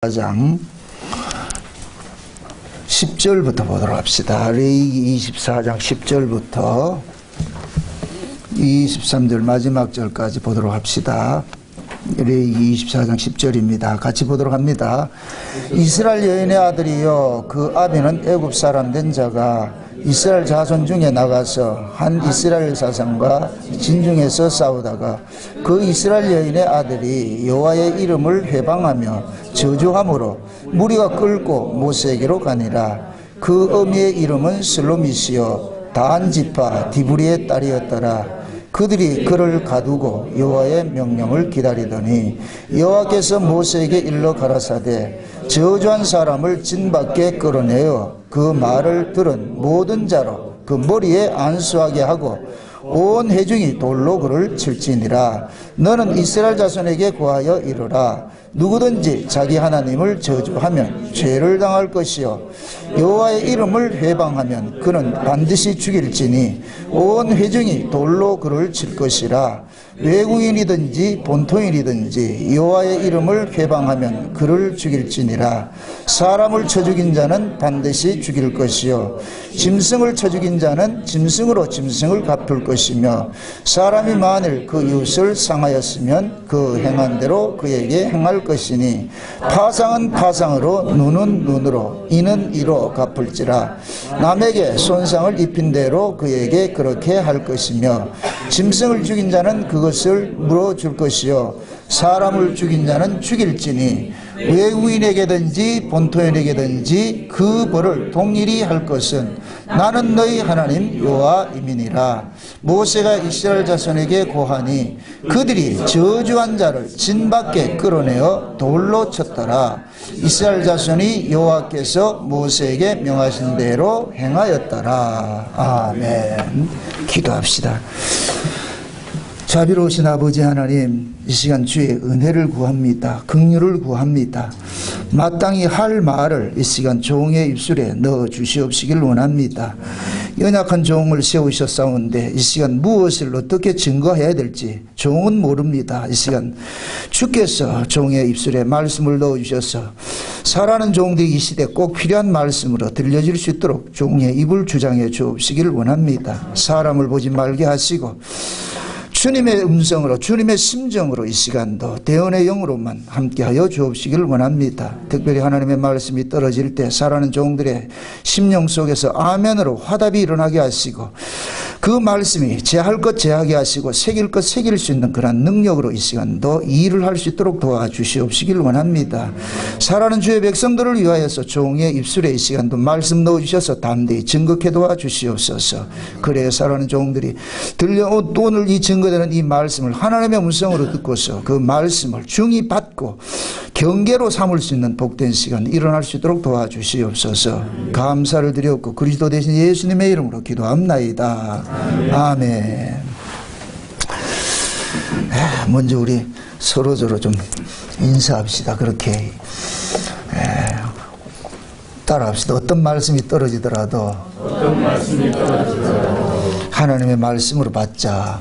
24장 10절부터 보도록 합시다. 레위기 24장 10절부터 23절 마지막 절까지 보도록 합시다. 레위기 24장 10절입니다. 같이 보도록 합니다. 이스라엘 여인의 아들이여, 그 아비는 애굽 사람 된 자가 이스라엘 자손 중에 나가서 한 이스라엘 사상과 진중에서 싸우다가 그 이스라엘 여인의 아들이 여호와의 이름을 회방하며 저주함으로 무리가 끌고 모세에게로 가니라. 그 어미의 이름은 슬로미시여 단 지파 디브리의 딸이었더라. 그들이 그를 가두고 여호와의 명령을 기다리더니 여호와께서 모세에게 일러 가라사대 저주한 사람을 진 밖에 끌어내어 그 말을 들은 모든 자로 그 머리에 안수하게 하고 온 회중이 돌로 그를 칠지니라. 너는 이스라엘 자손에게 고하여 이르라. 누구든지 자기 하나님을 저주하면 죄를 당할 것이요 여호와의 이름을 회방하면 그는 반드시 죽일지니 온 회중이 돌로 그를 칠 것이라. 외국인이든지 본토인이든지 여호와의 이름을 회방하면 그를 죽일지니라. 사람을 쳐 죽인 자는 반드시 죽일 것이요 짐승을 쳐 죽인 자는 짐승으로 짐승을 갚을 것이며 사람이 만일 그 이웃을 상하였으면 그 행한 대로 그에게 행할 것이니 파상은 파상으로 눈은 눈으로 이는 이로 갚을지라. 남에게 손상을 입힌 대로 그에게 그렇게 할 것이며 짐승을 죽인 자는 그것을 물어줄 것이요 사람을 죽인 자는 죽일지니 외국인에게든지 본토인에게든지 그 벌을 동일히 할 것은 나는 너희 하나님 여호와임이니라. 모세가 이스라엘 자손에게 고하니 그들이 저주한 자를 진 밖에 끌어내어 돌로 쳤더라. 이스라엘 자손이 여호와께서 모세에게 명하신 대로 행하였더라. 아멘. 기도합시다. 자비로우신 아버지 하나님, 이 시간 주의 은혜를 구합니다. 긍휼을 구합니다. 마땅히 할 말을 이 시간 종의 입술에 넣어 주시옵시길 원합니다. 연약한 종을 세우셨사온데 이 시간 무엇을 어떻게 증거해야 될지 종은 모릅니다. 이 시간 주께서 종의 입술에 말씀을 넣어 주셔서 살아가는 종들이 이 시대 꼭 필요한 말씀으로 들려질 수 있도록 종의 입을 주장해 주옵시길 원합니다. 사람을 보지 말게 하시고 주님의 음성으로 주님의 심정으로 이 시간도 대언의 영으로만 함께하여 주옵시길 원합니다. 특별히 하나님의 말씀이 떨어질 때 살아가는 종들의 심령 속에서 아멘으로 화답이 일어나게 하시고 그 말씀이 제할 것 제하게 하시고 새길 것 새길 수 있는 그런 능력으로 이 시간도 일을 할 수 있도록 도와주시옵시길 원합니다. 살아가는 주의 백성들을 위하여서 종의 입술에 이 시간도 말씀 넣어주셔서 담대히 증거케 도와주시옵소서. 그래야 살아가는 종들이 오늘 이 증거되는 이 말씀을 하나님의 음성으로 듣고서 그 말씀을 중히 받고 경계로 삼을 수 있는 복된 시간 일어날 수 있도록 도와주시옵소서. 감사를 드렸고 그리스도 대신 예수님의 이름으로 기도합나이다. 아멘. 먼저 우리 서로서로 좀 인사합시다. 그렇게 따라합시다. 어떤 말씀이 떨어지더라도 하나님의 말씀으로 받자.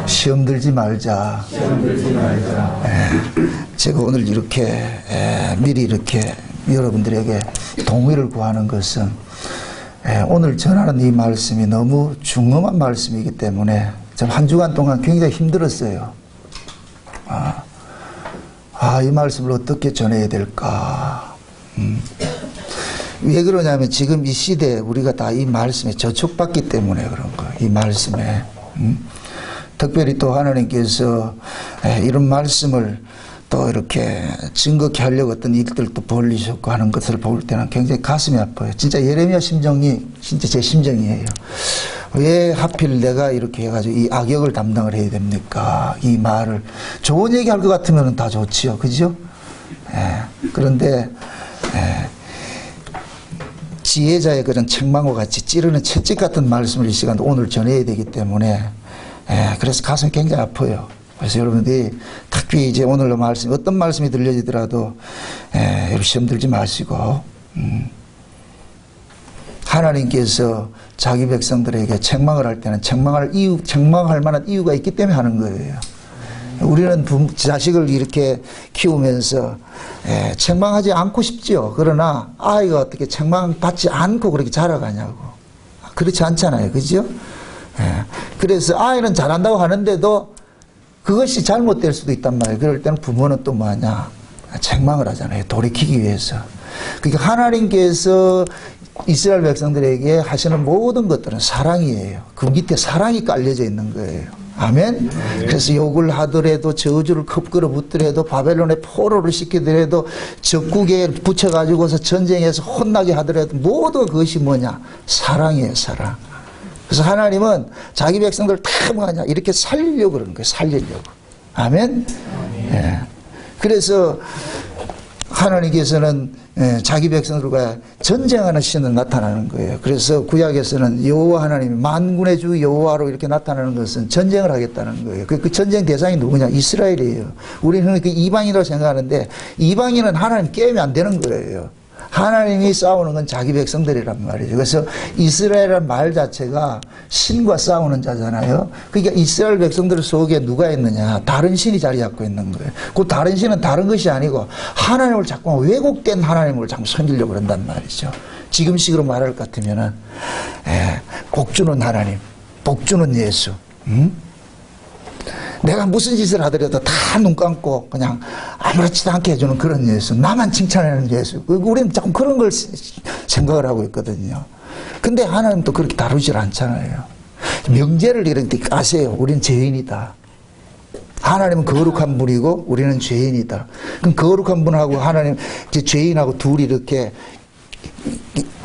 시험 들지 말자. 제가 오늘 이렇게 미리 이렇게 여러분들에게 동의를 구하는 것은 오늘 전하는 이 말씀이 너무 중엄한 말씀이기 때문에 좀 한 주간 동안 굉장히 힘들었어요. 이 말씀을 어떻게 전해야 될까. 왜 그러냐면 지금 이 시대에 우리가 다 이 말씀에 저촉받기 때문에 그런 거예요. 이 말씀에. 특별히 또 하나님께서 이런 말씀을 또 이렇게 증거케 하려고 어떤 일들도 벌리셨고 하는 것을 볼 때는 굉장히 가슴이 아파요. 진짜 예레미야 심정이 진짜 제 심정이에요. 왜 하필 내가 이렇게 해가지고 이 악역을 담당을 해야 됩니까? 이 말을 좋은 얘기 할 것 같으면 다 좋지요. 그죠? 그런데 지혜자의 그런 책망과 같이 찌르는 채찍 같은 말씀을 이 시간 오늘 전해야 되기 때문에 그래서 가슴이 굉장히 아파요. 그래서 여러분들이 특히 이제 오늘 말씀 어떤 말씀이 들려지더라도 시험 들지 마시고 하나님께서 자기 백성들에게 책망을 할 때는 책망할 만한 이유가 있기 때문에 하는 거예요. 우리는 자식을 이렇게 키우면서 책망하지 않고 싶죠. 그러나 아이가 어떻게 책망받지 않고 그렇게 자라가냐고. 그렇지 않잖아요. 그죠? 그래서 아이는 잘한다고 하는데도 그것이 잘못될 수도 있단 말이에요. 그럴 때는 부모는 또 뭐하냐? 책망을 하잖아요. 돌이키기 위해서. 그러니까 하나님께서 이스라엘 백성들에게 하시는 모든 것들은 사랑이에요. 그 밑에 사랑이 깔려져 있는 거예요. 아멘? 그래서 욕을 하더라도 저주를 컵걸어 붙더라도 바벨론에 포로를 시키더라도 적국에 붙여가지고서 전쟁에서 혼나게 하더라도 모든 그것이 뭐냐? 사랑이에요. 사랑. 그래서 하나님은 자기 백성들을 다 뭐하냐? 이렇게 살리려고 그러는 거예요. 살리려고. 아멘? 예. 그래서 하나님께서는 자기 백성들과 전쟁하는 신으로 나타나는 거예요. 그래서 구약에서는 여호와 하나님이 만군의 주 여호와로 이렇게 나타나는 것은 전쟁을 하겠다는 거예요. 그 전쟁 대상이 누구냐? 이스라엘이에요. 우리는 그 이방인이라고 생각하는데 이방인은 하나님 깨우면 안 되는 거예요. 하나님이 싸우는 건 자기 백성들이란 말이죠. 그래서 이스라엘이라는 말 자체가 신과 싸우는 자잖아요. 그러니까 이스라엘 백성들 속에 누가 있느냐? 다른 신이 자리 잡고 있는 거예요. 그 다른 신은 다른 것이 아니고 하나님을 자꾸 왜곡된 하나님을 자꾸 섬기려고 그런단 말이죠. 지금식으로 말할 것 같으면은 복 주는 하나님, 복 주는 예수. 내가 무슨 짓을 하더라도 다 눈 감고 그냥 아무렇지도 않게 해주는 그런 예수, 나만 칭찬하는 예수. 우리는 자꾸 그런 걸 생각을 하고 있거든요. 근데 하나님 또 그렇게 다루질 않잖아요. 명제를 이렇게 아세요. 우리는 죄인이다. 하나님은 거룩한 분이고 우리는 죄인이다. 그럼 거룩한 분하고 하나님 죄인하고 둘이 이렇게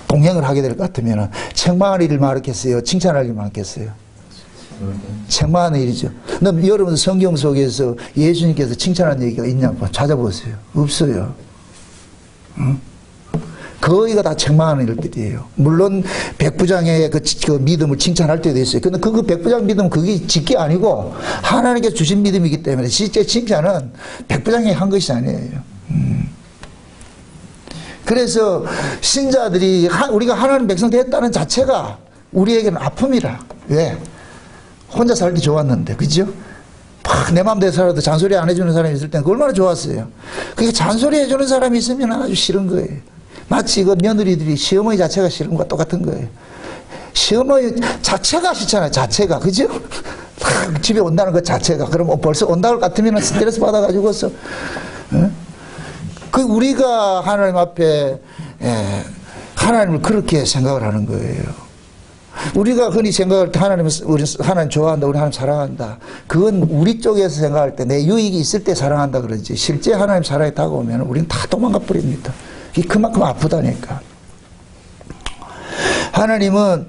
동행을 하게 될 것 같으면 책망할 일을 많겠어요? 칭찬할 일이 많겠어요? 책망하는 일이죠. 여러분 성경 속에서 예수님께서 칭찬한 얘기가 있냐고 찾아보세요. 없어요. 거의가 다 책망하는 일들이에요. 물론 백부장의 그 믿음을 칭찬할 때도 있어요. 근데 그 백부장 믿음은 그게 직계 아니고 하나님께 주신 믿음이기 때문에 실제 칭찬은 백부장이 한 것이 아니에요. 그래서 신자들이 우리가 하나님 백성 됐다는 자체가 우리에게는 아픔이라. 왜? 혼자 살기 좋았는데, 그죠? 막 내 마음대로 살아도 잔소리 안 해주는 사람이 있을 때는 얼마나 좋았어요. 그러니까 잔소리 해주는 사람이 있으면 아주 싫은 거예요. 마치 그 며느리들이 시어머니 자체가 싫은 것과 똑같은 거예요. 시어머니 자체가 싫잖아요. 자체가. 그죠? 집에 온다는 것 자체가. 그럼 벌써 온다고 같으면 스트레스 받아가지고서. 그 우리가 하나님 앞에 하나님을 그렇게 생각을 하는 거예요. 우리가 흔히 생각할 때 우리 하나님 좋아한다, 우리 하나님 사랑한다. 그건 우리 쪽에서 생각할 때 내 유익이 있을 때 사랑한다 그러지. 실제 하나님 사랑이 다가오면 우리는 다 도망가 버립니다. 이게 그만큼 아프다니까. 하나님은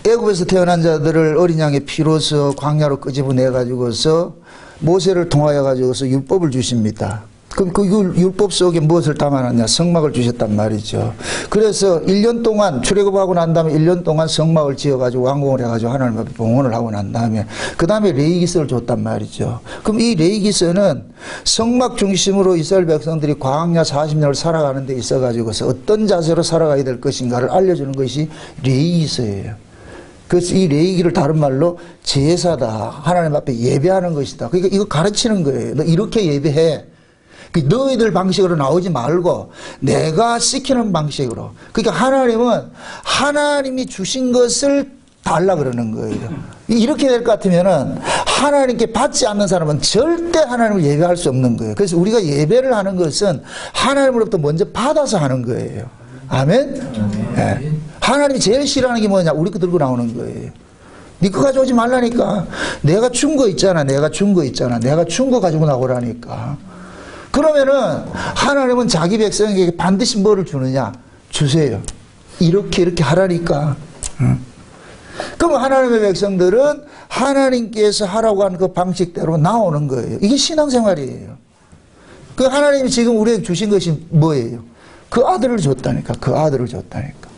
애굽에서 태어난 자들을 어린 양의 피로서 광야로 끄집어내 가지고서 모세를 통하여 가지고서 율법을 주십니다. 그럼 그 율법 속에 무엇을 담아놨냐? 성막을 주셨단 말이죠. 그래서 1년 동안 출애굽하고 난 다음에 1년 동안 성막을 지어가지고 완공을 해가지고 하나님 앞에 봉헌을 하고 난 다음에 그 다음에 레위기서를 줬단 말이죠. 그럼 이 레위기서는 성막 중심으로 이스라엘 백성들이 광야 40년을 살아가는 데 있어가지고서 어떤 자세로 살아가야 될 것인가를 알려주는 것이 레위기서예요. 그래서 이 레위기를 다른 말로 제사다. 하나님 앞에 예배하는 것이다. 그러니까 이거 가르치는 거예요. 너 이렇게 예배해. 너희들 방식으로 나오지 말고 내가 시키는 방식으로. 그러니까 하나님은 하나님이 주신 것을 달라 그러는 거예요. 이렇게 될 것 같으면은 하나님께 받지 않는 사람은 절대 하나님을 예배할 수 없는 거예요. 그래서 우리가 예배를 하는 것은 하나님으로부터 먼저 받아서 하는 거예요. 아멘? 네. 하나님이 제일 싫어하는 게 뭐냐? 우리 거 들고 나오는 거예요. 네 거 가져오지 말라니까. 내가 준 거 있잖아. 내가 준 거 있잖아. 내가 준 거 가지고 나오라니까. 그러면은 하나님은 자기 백성에게 반드시 뭐를 주느냐? 주세요. 이렇게 하라니까. 그럼 하나님의 백성들은 하나님께서 하라고 하는 그 방식대로 나오는 거예요. 이게 신앙생활이에요. 그 하나님이 지금 우리에게 주신 것이 뭐예요? 그 아들을 줬다니까. 그 아들을 줬다니까.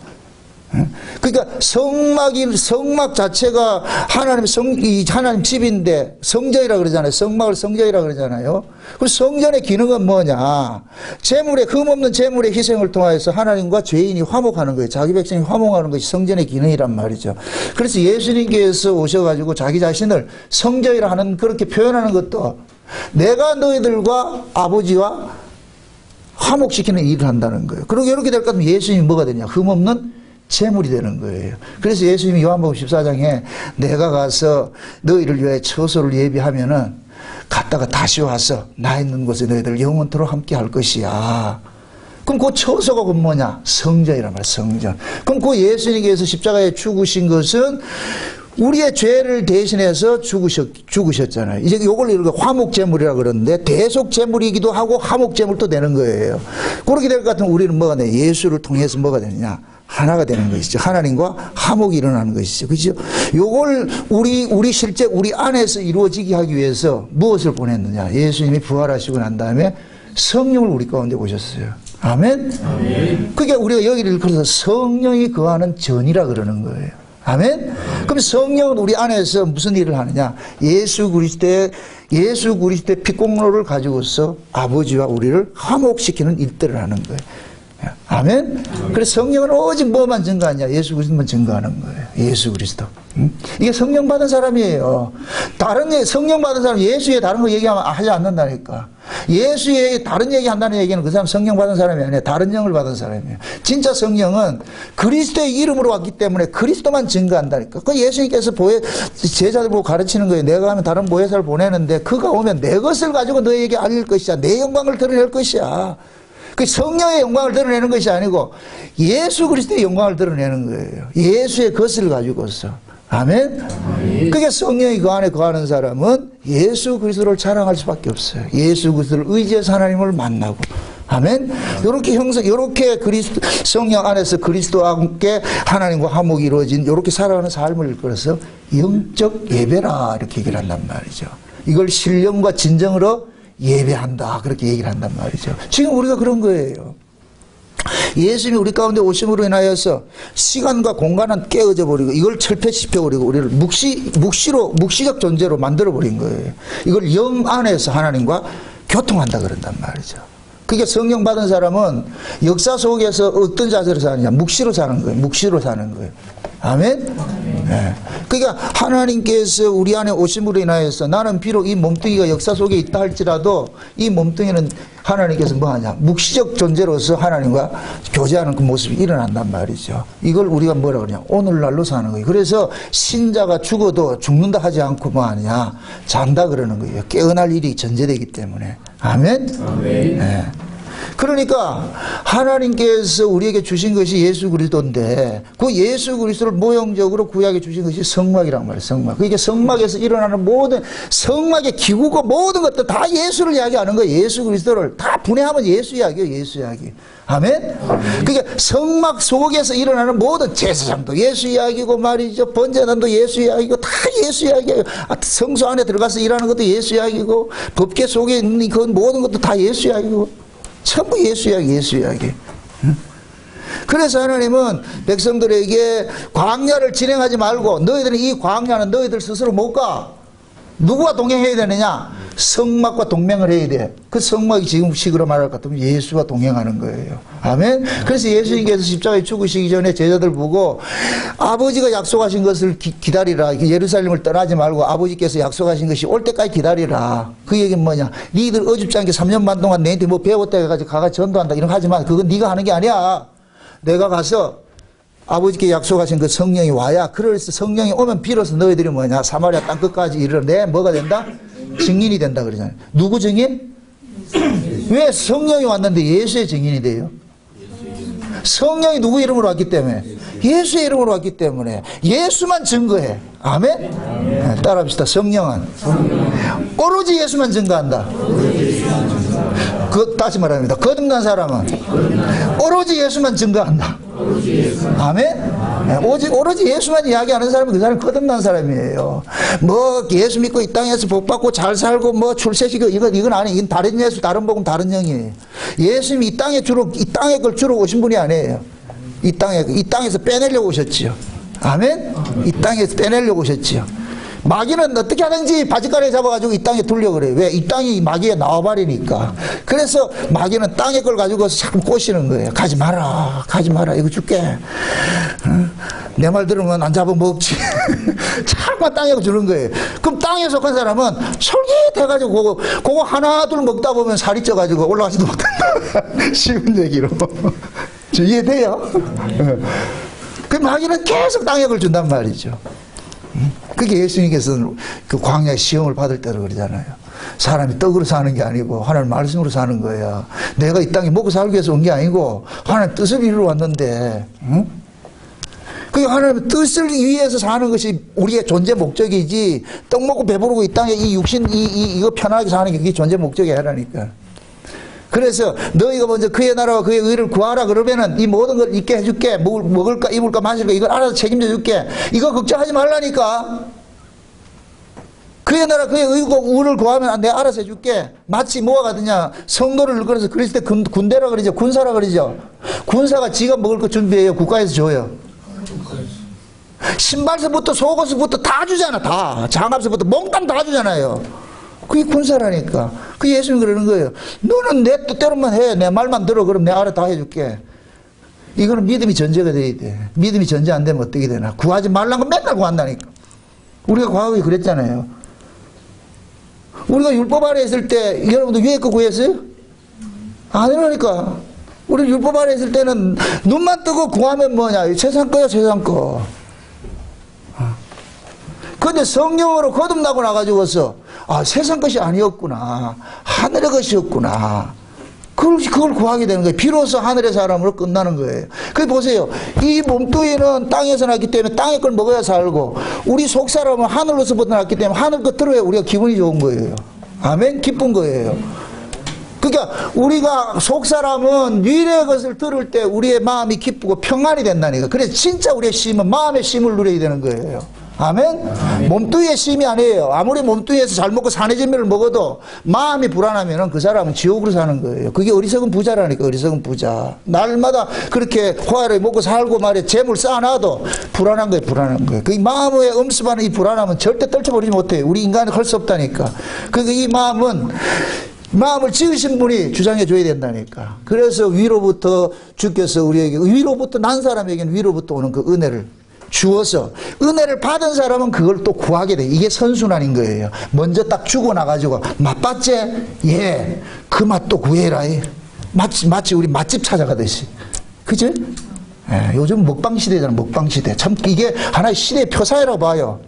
그러니까 성막 자체가 하나님 집인데 성전이라 그러잖아요. 성막을 성전이라 그러잖아요. 그 성전의 기능은 뭐냐? 흠없는 제물의 희생을 통하여서 하나님과 죄인이 화목하는 거예요. 자기 백성이 화목하는 것이 성전의 기능이란 말이죠. 그래서 예수님께서 오셔가지고 자기 자신을 성전이라 하는, 그렇게 표현하는 것도 내가 너희들과 아버지와 화목시키는 일을 한다는 거예요. 그리고 이렇게 될 것 같으면 예수님이 뭐가 되냐? 흠없는 제물이 되는 거예요. 그래서 예수님이 요한복음 14장에 내가 가서 너희를 위해 처소를 예비하면은 갔다가 다시 와서 나 있는 곳에 너희들 영원토록 함께 할 것이야. 그럼 그 처소가 그 뭐냐? 성전이란 말이야, 성전. 그럼 그 예수님께서 십자가에 죽으신 것은 우리의 죄를 대신해서 죽으셨잖아요. 이제 요걸 이렇게 화목제물이라 그러는데 대속제물이기도 하고 화목제물도 되는 거예요. 그렇게 될 것 같으면 우리는 뭐가 돼? 예수를 통해서 뭐가 되느냐? 하나가 되는 것이죠. 하나님과 화목이 일어나는 것이죠. 그죠? 요걸 우리 실제 우리 안에서 이루어지게 하기 위해서 무엇을 보냈느냐? 예수님이 부활하시고 난 다음에 성령을 우리 가운데 오셨어요. 아멘? 아멘. 그게 우리가 여기를 그래서 성령이 거하는 전이라 그러는 거예요. 아멘? 그럼 성령은 우리 안에서 무슨 일을 하느냐? 예수 그리스도의 피공로를 가지고서 아버지와 우리를 화목시키는 일들을 하는 거예요. 아멘? 그래서 성령은 오직 뭐만 증거하냐? 예수 그리스도만 증거하는 거예요. 예수 그리스도. 이게 성령 받은 사람이에요. 성령 받은 사람 예수의 다른 거 얘기하면 하지 않는다니까. 예수의 다른 얘기 한다는 얘기는 그 사람 성령 받은 사람이 아니에요. 다른 영을 받은 사람이에요. 진짜 성령은 그리스도의 이름으로 왔기 때문에 그리스도만 증거한다니까. 그 예수님께서 제자들 보고 가르치는 거예요. 내가 가면 다른 보혜사를 보내는데 그가 오면 내 것을 가지고 너에게 알릴 것이야. 내 영광을 드러낼 것이야. 그 성령의 영광을 드러내는 것이 아니고 예수 그리스도의 영광을 드러내는 거예요. 예수의 것을 가지고서. 아멘? 그게 성령이 그 안에 거하는 사람은 예수 그리스도를 자랑할 수밖에 없어요. 예수 그리스도를 의지해서 하나님을 만나고. 아멘? 요렇게 성령 안에서 그리스도와 함께 하나님과 화목이 이루어진 요렇게 살아가는 삶을 이끌어서 영적 예배라 이렇게 얘기를 한단 말이죠. 이걸 신령과 진정으로 예배한다 그렇게 얘기를 한단 말이죠. 지금 우리가 그런 거예요. 예수님이 우리 가운데 오심으로 인하여서 시간과 공간은 깨어져 버리고 이걸 철폐시켜 버리고 우리를 묵시적 존재로 만들어 버린 거예요. 이걸 영 안에서 하나님과 교통한다 그런단 말이죠. 그게 성령 받은 사람은 역사 속에서 어떤 자세로 사느냐? 묵시로 사는 거예요. 묵시로 사는 거예요. 아멘? 네. 그러니까 하나님께서 우리 안에 오심으로 인하여서 나는 비록 이 몸뚱이가 역사 속에 있다 할지라도 이 몸뚱이는 하나님께서 뭐 하냐? 묵시적 존재로서 하나님과 교제하는 그 모습이 일어난단 말이죠. 이걸 우리가 뭐라 그러냐? 오늘날로 사는 거예요. 그래서 신자가 죽어도 죽는다 하지 않고 뭐 하냐? 잔다 그러는 거예요. 깨어날 일이 전제되기 때문에. 아멘? 아멘. 네. 그러니까 하나님께서 우리에게 주신 것이 예수 그리스도인데 그 예수 그리스도를 모형적으로 구약에 주신 것이 성막이란 말이에요. 성막. 그러니까 성막에서 일어나는 모든 성막의 기구고 모든 것들 다 예수를 이야기하는 거예요. 예수 그리스도를 다 분해하면 예수 이야기예요. 예수 이야기. 아멘? 그러니까 성막 속에서 일어나는 모든 제사장도 예수 이야기고 말이죠. 번제단도 예수 이야기고 다 예수 이야기예요. 성소 안에 들어가서 일하는 것도 예수 이야기고 법계 속에 있는 그 모든 것도 다 예수 이야기고 전부 예수 이야기, 예수 이야기. 그래서 하나님은 백성들에게 광야를 진행하지 말고 너희들은 이 광야는 너희들 스스로 못 가. 누구와 동행해야 되느냐? 성막과 동맹을 해야 돼. 그 성막이 지금 식으로 말할 것 같으면 예수와 동행하는 거예요. 아멘? 그래서 예수님께서 십자가에 죽으시기 전에 제자들 보고 아버지가 약속하신 것을 기다리라. 예루살렘을 떠나지 말고 아버지께서 약속하신 것이 올 때까지 기다리라. 그 얘기는 뭐냐? 니들 어줍지 않게 3년 반 동안 내한테 뭐 배웠다 해가지고 가가 전도한다 이런 거 하지 마. 그건 네가 하는 게 아니야. 내가 가서 아버지께 약속하신 그 성령이 와야 그래서 성령이 오면 비로소 너희들이 뭐냐 사마리아 땅 끝까지 이르러 뭐가 된다? 증인이 된다 그러잖아요. 누구 증인? 왜 성령이 왔는데 예수의 증인이 돼요? 성령이 누구 이름으로 왔기 때문에? 예수의 이름으로 왔기 때문에 예수만 증거해. 아멘? 네, 따라합시다. 성령은 오로지 예수만 증거한다. 다시 말합니다. 거듭난 사람은 오로지 예수만 증거한다. 아멘? 오로지 예수만 이야기하는 사람은 그 사람은 거듭난 사람이에요. 뭐 예수 믿고 이 땅에서 복 받고 잘 살고 뭐 출세시키고 이건 아니. 이건 다른 예수, 다른 복음, 다른 영이에요. 예수님이 이 땅에 걸 주로 오신 분이 아니에요. 이 땅에서 빼내려고 오셨지요. 아멘? 이 땅에서 빼내려고 오셨지요. 마귀는 어떻게 하든지 바지가랑이 잡아가지고 이 땅에 두려고 그래요. 왜? 이 땅이 마귀에 나와버리니까. 그래서 마귀는 땅의 걸 가지고 자꾸 꼬시는 거예요. 가지 마라, 가지 마라, 이거 줄게. 내 말 들으면 안 잡아먹지. 자꾸만 땅에 주는 거예요. 그럼 땅에 속한 사람은 솔깃해가지고 그거 하나 둘 먹다 보면 살이 쪄가지고 올라가지도 못한다. 쉬운 얘기로. 이해돼요? 그 마귀는 계속 땅에 걸 준단 말이죠. 그게 예수님께서는 그 광야의 시험을 받을 때도 그러잖아요. 사람이 떡으로 사는 게 아니고 하나님 말씀으로 사는 거야. 내가 이 땅에 먹고 살기 위해서 온 게 아니고 하나님 뜻을 이루러 왔는데, 응? 그게 하나님의 뜻을 위해서 사는 것이 우리의 존재 목적이지, 떡 먹고 배부르고 이 땅에 이 육신 이거 편하게 사는 게 그게 존재 목적이 아니라니까. 그래서 너희가 먼저 그의 나라와 그의 의를 구하라 그러면은 이 모든 걸 있게 해줄게. 먹을까 입을까 마실까 이걸 알아서 책임져 줄게. 이거 걱정하지 말라니까. 그의 나라 그의 의를 구하면 내가 알아서 해줄게. 마치 뭐가 같으냐, 성도를 그래서 그리스도의 군대라 그러죠. 군사라 그러죠. 군사가 지가 먹을 거 준비해요. 국가에서 줘요. 신발서부터 속옷서부터 다 주잖아. 다 장갑서부터 몽땅 다 주잖아요. 그게 군사라니까. 그 예수님 그러는 거예요. 너는 내 뜻대로만 해. 내 말만 들어. 그럼 내가 알아 다 해줄게. 이거는 믿음이 전제가 돼야 돼. 믿음이 전제 안 되면 어떻게 되나. 구하지 말란 거 맨날 구한다니까. 우리가 과거에 그랬잖아요. 우리가 율법 아래 있을 때 여러분도 위에 거 구했어요? 아니라니까. 우리 율법 아래 있을 때는 눈만 뜨고 구하면 뭐냐. 세상 거야 세상 거. 근데 성령으로 거듭나고 나가지고서 아, 세상 것이 아니었구나. 하늘의 것이었구나. 그걸 구하게 되는 거예요. 비로소 하늘의 사람으로 끝나는 거예요. 그래 보세요. 이 몸뚱이는 땅에서 났기 때문에 땅의 걸 먹어야 살고, 우리 속 사람은 하늘로서부터 났기 때문에 하늘 것 들어야 우리가 기분이 좋은 거예요. 아멘? 기쁜 거예요. 그러니까 우리가 속 사람은 위의 것을 들을 때 우리의 마음이 기쁘고 평안이 된다니까. 그래서 진짜 우리의 심은 마음의 심을 누려야 되는 거예요. 아멘? 아멘. 몸뚱이의 심이 아니에요. 아무리 몸뚱이에서 잘 먹고 산해진미를 먹어도 마음이 불안하면 그 사람은 지옥으로 사는 거예요. 그게 어리석은 부자라니까. 어리석은 부자. 날마다 그렇게 호화를 먹고 살고 말이야 재물 쌓아놔도 불안한 거예요. 불안한 거예요. 그 마음에 엄습하는 이 불안함은 절대 떨쳐버리지 못해요. 우리 인간은 할 수 없다니까. 그러니까 이 마음을 지으신 분이 주장해 줘야 된다니까. 그래서 위로부터 주께서 우리에게, 위로부터 난 사람에게는 위로부터 오는 그 은혜를 주어서, 은혜를 받은 사람은 그걸 또 구하게 돼. 이게 선순환인 거예요. 먼저 딱 주고 나가지고 맛봤지? 예. 그 맛도 구해라. 마치 우리 맛집 찾아가듯이. 그치? 예, 요즘 먹방 시대잖아. 먹방 시대. 참 이게 하나의 시대의 표사라고 봐요.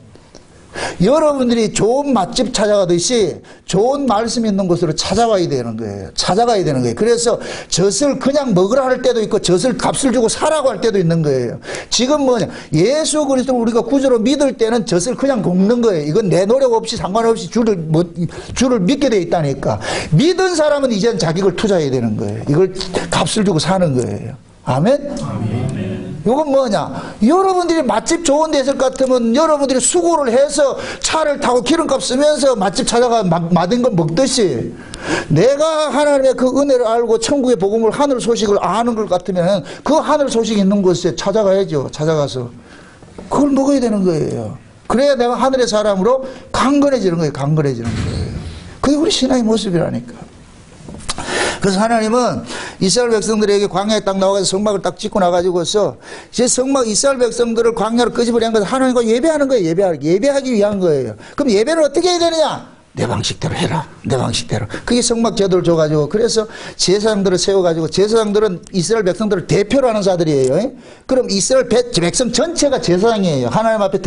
여러분들이 좋은 맛집 찾아가듯이 좋은 말씀 있는 곳으로 찾아와야 되는 거예요. 찾아가야 되는 거예요. 그래서 젖을 그냥 먹으라 할 때도 있고 젖을 값을 주고 사라고 할 때도 있는 거예요. 지금 뭐냐, 예수 그리스도를 우리가 구주로 믿을 때는 젖을 그냥 먹는 거예요. 이건 내 노력 없이 상관없이 주를 믿게 돼 있다니까. 믿은 사람은 이제는 자기 걸 투자해야 되는 거예요. 이걸 값을 주고 사는 거예요. 아멘? 아멘. 이건 뭐냐, 여러분들이 맛집 좋은 데 있을 것 같으면 여러분들이 수고를 해서 차를 타고 기름값 쓰면서 맛집 찾아가 맛있는 걸 먹듯이, 내가 하나님의 그 은혜를 알고 천국의 복음을, 하늘 소식을 아는 것 같으면 그 하늘 소식이 있는 곳에 찾아가야죠. 찾아가서 그걸 먹어야 되는 거예요. 그래야 내가 하늘의 사람으로 강건해지는 거예요. 강건해지는 거예요. 그게 우리 신앙의 모습이라니까. 그래서 하나님은 이스라엘 백성들에게 광야에 딱 나와서 성막을 딱 짓고 나가지고서 이제 이스라엘 백성들을 광야로 끄집어낸 것은 하나님과 예배하는 거예요. 예배하기 위한 거예요. 그럼 예배를 어떻게 해야 되느냐? 내 방식대로 해라. 내 방식대로. 그게 성막 제도를 줘가지고, 그래서 제사장들을 세워가지고, 제사장들은 이스라엘 백성들을 대표로 하는 자들이에요. 그럼 이스라엘 백성 전체가 제사장이에요. 하나님 앞에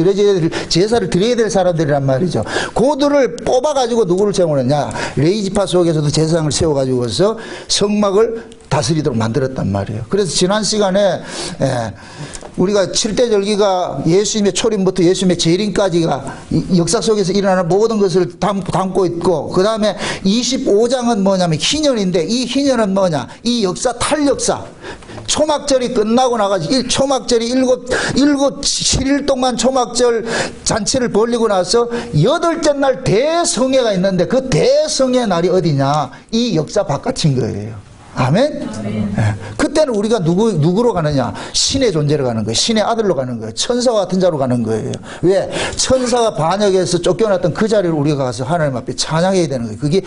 제사를 드려야 될 사람들이란 말이죠. 그들을 뽑아가지고 누구를 세우느냐? 레위지파 속에서도 제사장을 세워가지고서 성막을 다스리도록 만들었단 말이에요. 그래서 지난 시간에 우리가 7대 절기가 예수님의 초림부터 예수님의 재림까지가 역사 속에서 일어나는 모든 것을 담고 있고, 그 다음에 25장은 뭐냐면 희년인데, 이 희년은 뭐냐, 이 역사 탈역사, 초막절이 끝나고 나가지고 초막절이 7일 동안 초막절 잔치를 벌리고 나서 8째 날 대성회가 있는데, 그 대성회 날이 어디냐, 이 역사 바깥인 거예요. 아멘? 예. 그때는 우리가 누구로 가느냐? 신의 존재로 가는 거예요. 신의 아들로 가는 거예요. 천사와 같은 자로 가는 거예요. 왜? 천사가 반역에서 쫓겨났던 그 자리를 우리가 가서 하나님 앞에 찬양해야 되는 거예요. 그게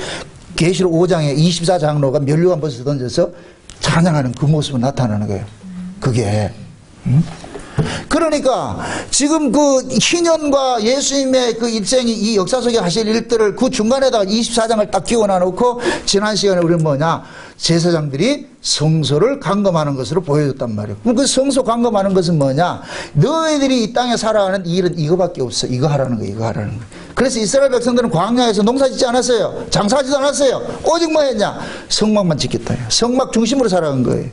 계시록 5장에 24장로가 면류관 벗어 던져서 찬양하는 그 모습으로 나타나는 거예요. 그게. 그러니까 지금 그 희년과 예수님의 그 일생이 이 역사 속에 하실 일들을 그 중간에다가 24장을 딱 끼워놔 놓고 지난 시간에 우리는 뭐냐? 제사장들이 성소를 감검하는 것으로 보여줬단 말이에요. 그럼 그 성소 감검하는 것은 뭐냐? 너희들이 이 땅에 살아가는 일은 이거밖에 없어. 이거 하라는 거예요. 이거 하라는 거예요. 그래서 이스라엘 백성들은 광야에서 농사 짓지 않았어요. 장사하지도 않았어요. 오직 뭐 했냐? 성막만 지켰다. 성막 중심으로 살아간 거예요.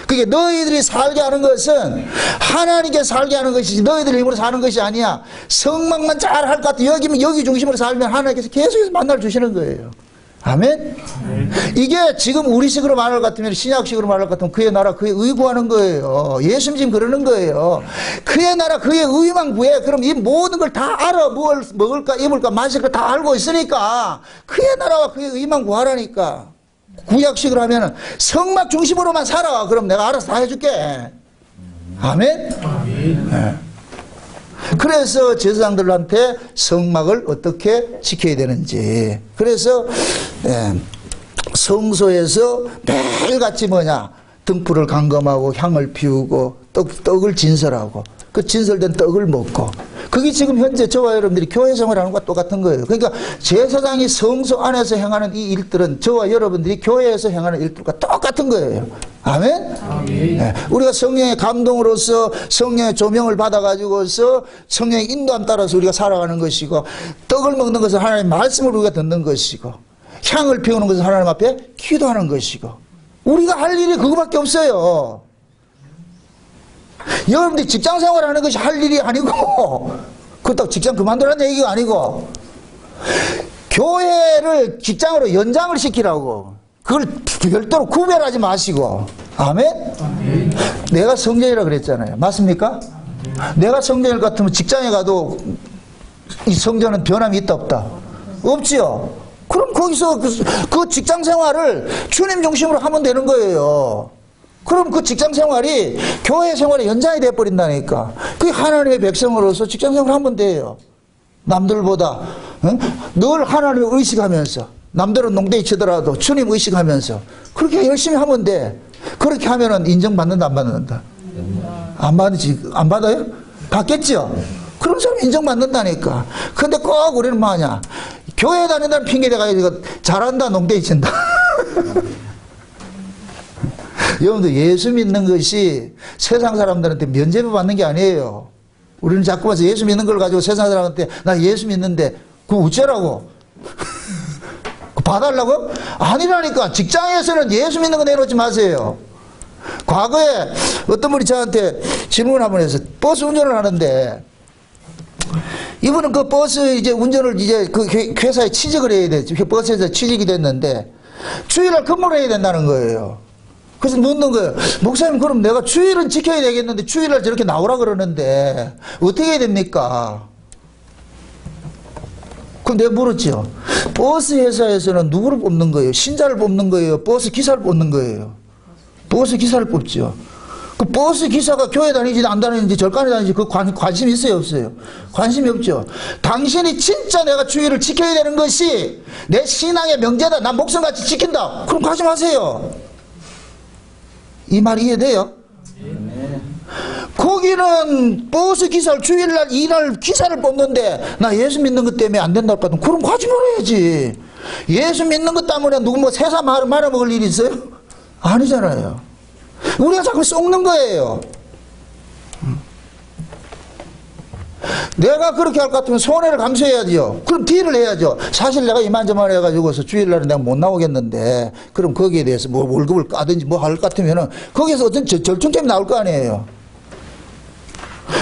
그게 너희들이 살게 하는 것은 하나님께 살게 하는 것이지 너희들 힘으로 사는 것이 아니야. 성막만 잘 할 것 같아. 여기 중심으로 살면 하나님께서 계속해서 만나를 주시는 거예요. 아멘? 이게 지금 우리식으로 말할 것 같으면, 신약식으로 말할 것 같으면 그의 나라 그의 의 구하는 거예요. 예수님 지금 그러는 거예요. 그의 나라 그의 의만 구해. 그럼 이 모든 걸 다 알아. 뭘 먹을까 입을까 마실까 다 알고 있으니까 그의 나라와 그의 의만 구하라니까. 구약식으로 하면은 성막 중심으로만 살아. 그럼 내가 알아서 다 해줄게. 아멘? 네. 그래서 제사장들한테 성막을 어떻게 지켜야 되는지. 그래서 성소에서 매일같이 뭐냐? 등불을 감검하고 향을 피우고 떡을 진설하고 그 진설된 떡을 먹고, 그게 지금 현재 저와 여러분들이 교회 생활하는 것과 똑같은 거예요. 그러니까 제사장이 성소 안에서 행하는 이 일들은 저와 여러분들이 교회에서 행하는 일들과 똑같은 거예요. 아멘? 아멘. 네. 우리가 성령의 감동으로서 성령의 조명을 받아가지고서 성령의 인도함 따라서 우리가 살아가는 것이고, 떡을 먹는 것은 하나님의 말씀을 우리가 듣는 것이고, 향을 피우는 것은 하나님 앞에 기도하는 것이고, 우리가 할 일이 그거밖에 없어요. 여러분들이 직장 생활하는 것이 할 일이 아니고, 그렇다고 직장 그만두라는 얘기가 아니고, 교회를 직장으로 연장을 시키라고. 그걸 별도로 구별하지 마시고. 아멘? 내가 성전이라 그랬잖아요. 맞습니까? 내가 성전일 같으면 직장에 가도 이 성전은 변함이 있다 없다? 없지요. 그럼 거기서 그 직장 생활을 주님 중심으로 하면 되는 거예요. 그럼 그 직장 생활이 교회 생활의 연장이 되어버린다니까. 그게 하나님의 백성으로서 직장 생활을 하면 돼요. 남들보다 늘 하나님을 의식하면서, 남들은 농대이 치더라도 주님 의식하면서 그렇게 열심히 하면 돼. 그렇게 하면은 인정받는다 안 받는다? 안 받지. 안 받아요? 받겠죠? 그런 사람 인정받는다니까. 근데 꼭 우리는 뭐하냐? 교회 다닌다는 핑계 대가지고 잘한다 농대이 친다. 여러분들, 예수 믿는 것이 세상 사람들한테 면죄부 받는 게 아니에요. 우리는 자꾸 와서 예수 믿는 걸 가지고 세상 사람한테 나 예수 믿는데 그거 어쩌라고? 봐달라고? 아니라니까. 직장에서는 예수 믿는 거 내놓지 마세요. 과거에 어떤 분이 저한테 질문을 한번 해서 버스 운전을 하는데, 이분은 그 버스 이제 운전을 이제 그 회사에 취직을 해야 돼. 버스에서 취직이 됐는데 주일날 근무를 해야 된다는 거예요. 그래서 묻는 거예요. 목사님, 그럼 내가 주일은 지켜야 되겠는데 주일날 저렇게 나오라 그러는데 어떻게 해야 됩니까? 그럼 내가 물었죠. 버스 회사에서는 누구를 뽑는 거예요? 신자를 뽑는 거예요? 버스 기사를 뽑는 거예요? 버스 기사를 뽑죠. 그 버스 기사가 교회 다니지 안 다니는지 절간에 다니는지 그 관심이 있어요 없어요? 관심이 없죠. 당신이 진짜 내가 주의를 지켜야 되는 것이 내 신앙의 명제다, 난 목숨같이 지킨다, 그럼 가지 마세요. 이 말 이해돼요? 거기는 버스 기사를 주일날 일할 기사를 뽑는데 나 예수 믿는 것 때문에 안 된다고 하면 그럼 가지 말아야지. 예수 믿는 것 때문에 누구 뭐 세사 말아먹을 일이 있어요? 아니잖아요. 우리가 자꾸 속는 거예요. 내가 그렇게 할 것 같으면 손해를 감수해야죠. 그럼 딜을 해야죠. 사실 내가 이만저만 해가지고서 주일날은 내가 못 나오겠는데, 그럼 거기에 대해서 뭐 월급을 까든지 뭐 할 것 같으면은 거기에서 어떤 절충점이 나올 거 아니에요.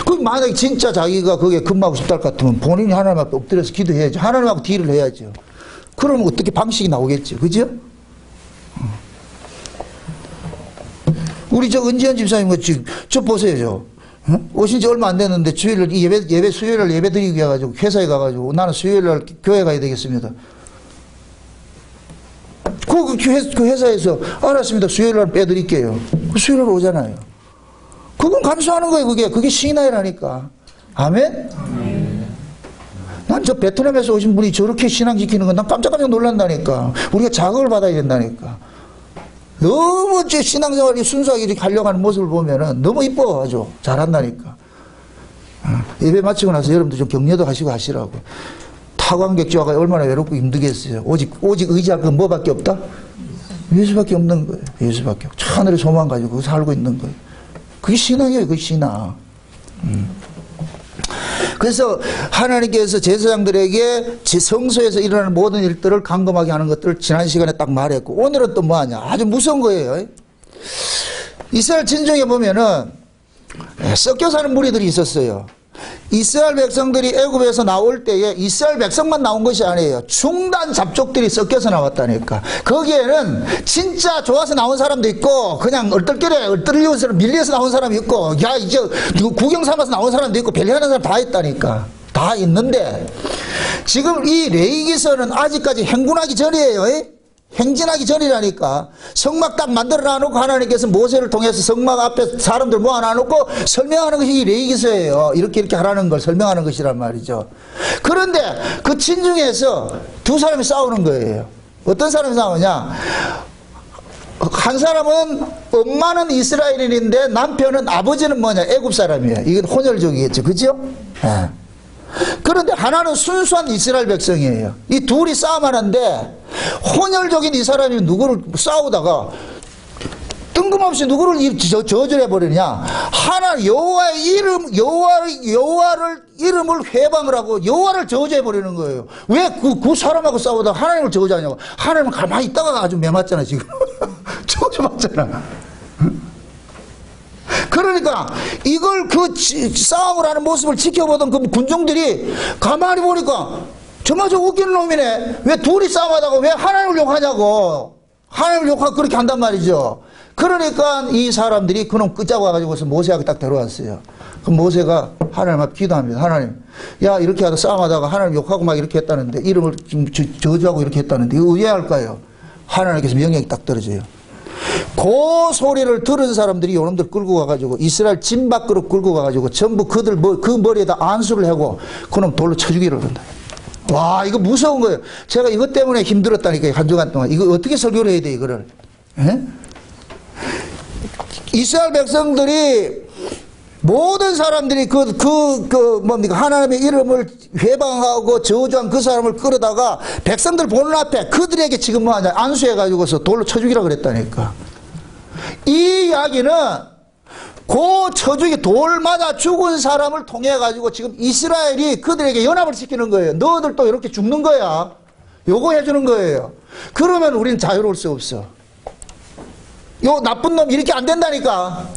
그럼 만약에 진짜 자기가 거기에 근무하고 싶다 할 것 같으면 본인이 하나님 앞에 엎드려서 기도해야죠. 하나님하고 딜을 해야죠. 그러면 어떻게 방식이 나오겠죠. 그죠? 우리 저 은지현 집사님 지금 저 보세요. 오신 지 얼마 안 됐는데 주일날 예배 수요일날 예배 드리기 위해 가지고 회사에 가가지고 나는 수요일날 교회 가야 되겠습니다. 그 회사에서 알았습니다. 수요일날 빼드릴게요. 수요일날 오잖아요. 그건 감수하는 거예요. 그게 신앙이라니까. 아멘? 난 저 베트남에서 오신 분이 저렇게 신앙 지키는 건 난 깜짝깜짝 놀란다니까. 우리가 자극을 받아야 된다니까. 너무 제 신앙생활이 순수하게 이렇게 하려고 하는 모습을 보면은 너무 이뻐 아주 잘한다니까. 예배 마치고 나서 여러분들 좀 격려도 하시고 하시라고. 타관객주화가 얼마나 외롭고 힘들겠어요. 오직 의지할 건 뭐밖에 없다? 예수밖에 없는 거예요. 예수밖에. 하늘의 소망 가지고 살고 있는 거예요. 그게 신앙이에요. 그게 신앙. 그래서 하나님께서 제사장들에게 성소에서 일어나는 모든 일들을 감금하게 하는 것들을 지난 시간에 딱 말했고, 오늘은 또 뭐하냐? 아주 무서운 거예요. 이스라엘 진정에 보면은 섞여 사는 무리들이 있었어요. 이스라엘 백성들이 애굽에서 나올 때에 이스라엘 백성만 나온 것이 아니에요. 중단 잡족들이 섞여서 나왔다니까. 거기에는 진짜 좋아서 나온 사람도 있고, 그냥 얼떨결에 밀려서 나온 사람이 있고, 야 이제 구경 삼아서 나온 사람도 있고, 별리하는 사람 다 있다니까. 다 있는데 지금 이 레위기서는 아직까지 행군하기 전이에요. 행진하기 전이라니까. 성막 딱 만들어 놔놓고 하나님께서 모세를 통해서 성막 앞에 사람들 모아놔놓고 설명하는 것이 이 레위기서예요. 이렇게 하라는 걸 설명하는 것이란 말이죠. 그런데 그 친중에서 두 사람이 싸우는 거예요. 어떤 사람이 싸우냐? 한 사람은 엄마는 이스라엘인인데 남편은 아버지는 뭐냐? 애굽 사람이에요. 이건 혼혈족이겠죠. 그죠? 네. 그런데 하나는 순수한 이스라엘 백성이에요. 이 둘이 싸움하는데 혼혈적인 이 사람이 누구를 싸우다가 뜬금없이 누구를 저주해 버리냐? 하나 여호와의 이름을 회방을 하고 여호와를 저주해 버리는 거예요. 왜 그 사람하고 싸우다가 하나님을 저주하냐고. 하나님은 가만히 있다가 아주 매맞잖아 지금. 저주받잖아. 그러니까 이걸 싸움을 하는 모습을 지켜보던 그 군중들이 가만히 보니까 정말 저 웃기는 놈이네. 왜 둘이 싸움하다가 왜 하나님을 욕하냐고. 하나님을 욕하고 그렇게 한단 말이죠. 그러니까 이 사람들이 그놈 끄자고 와가지고서 모세에게 딱 데려왔어요. 그럼 모세가 하나님 앞에 기도합니다. 하나님, 야 이렇게 하다 싸움하다가 하나님 욕하고 막 이렇게 했다는데, 이름을 좀 저주하고 이렇게 했다는데 이거 왜 할까요? 하나님께서 명령이 딱 떨어져요. 그 소리를 들은 사람들이 요놈들 끌고 가가지고 이스라엘 진 밖으로 끌고 가가지고 전부 그들 그 머리에다 안수를 하고 그놈 돌로 쳐 죽이려 그런다. 와, 이거 무서운 거예요. 제가 이것 때문에 힘들었다니까요. 한 주간 동안. 이거 어떻게 설교를 해야 돼 이거를. 에? 이스라엘 백성들이 모든 사람들이 뭡니까? 하나님의 이름을 회방하고 저주한 그 사람을 끌어다가 백성들 보는 앞에 그들에게 지금 뭐하냐? 안수해가지고서 돌로 쳐 죽이라 그랬다니까. 이 이야기는 그 쳐죽이 돌 맞아 죽은 사람을 통해가지고 지금 이스라엘이 그들에게 연합을 시키는 거예요. 너희들도 이렇게 죽는 거야. 요거 해주는 거예요. 그러면 우린 자유로울 수 없어. 요 나쁜 놈 이렇게 안 된다니까.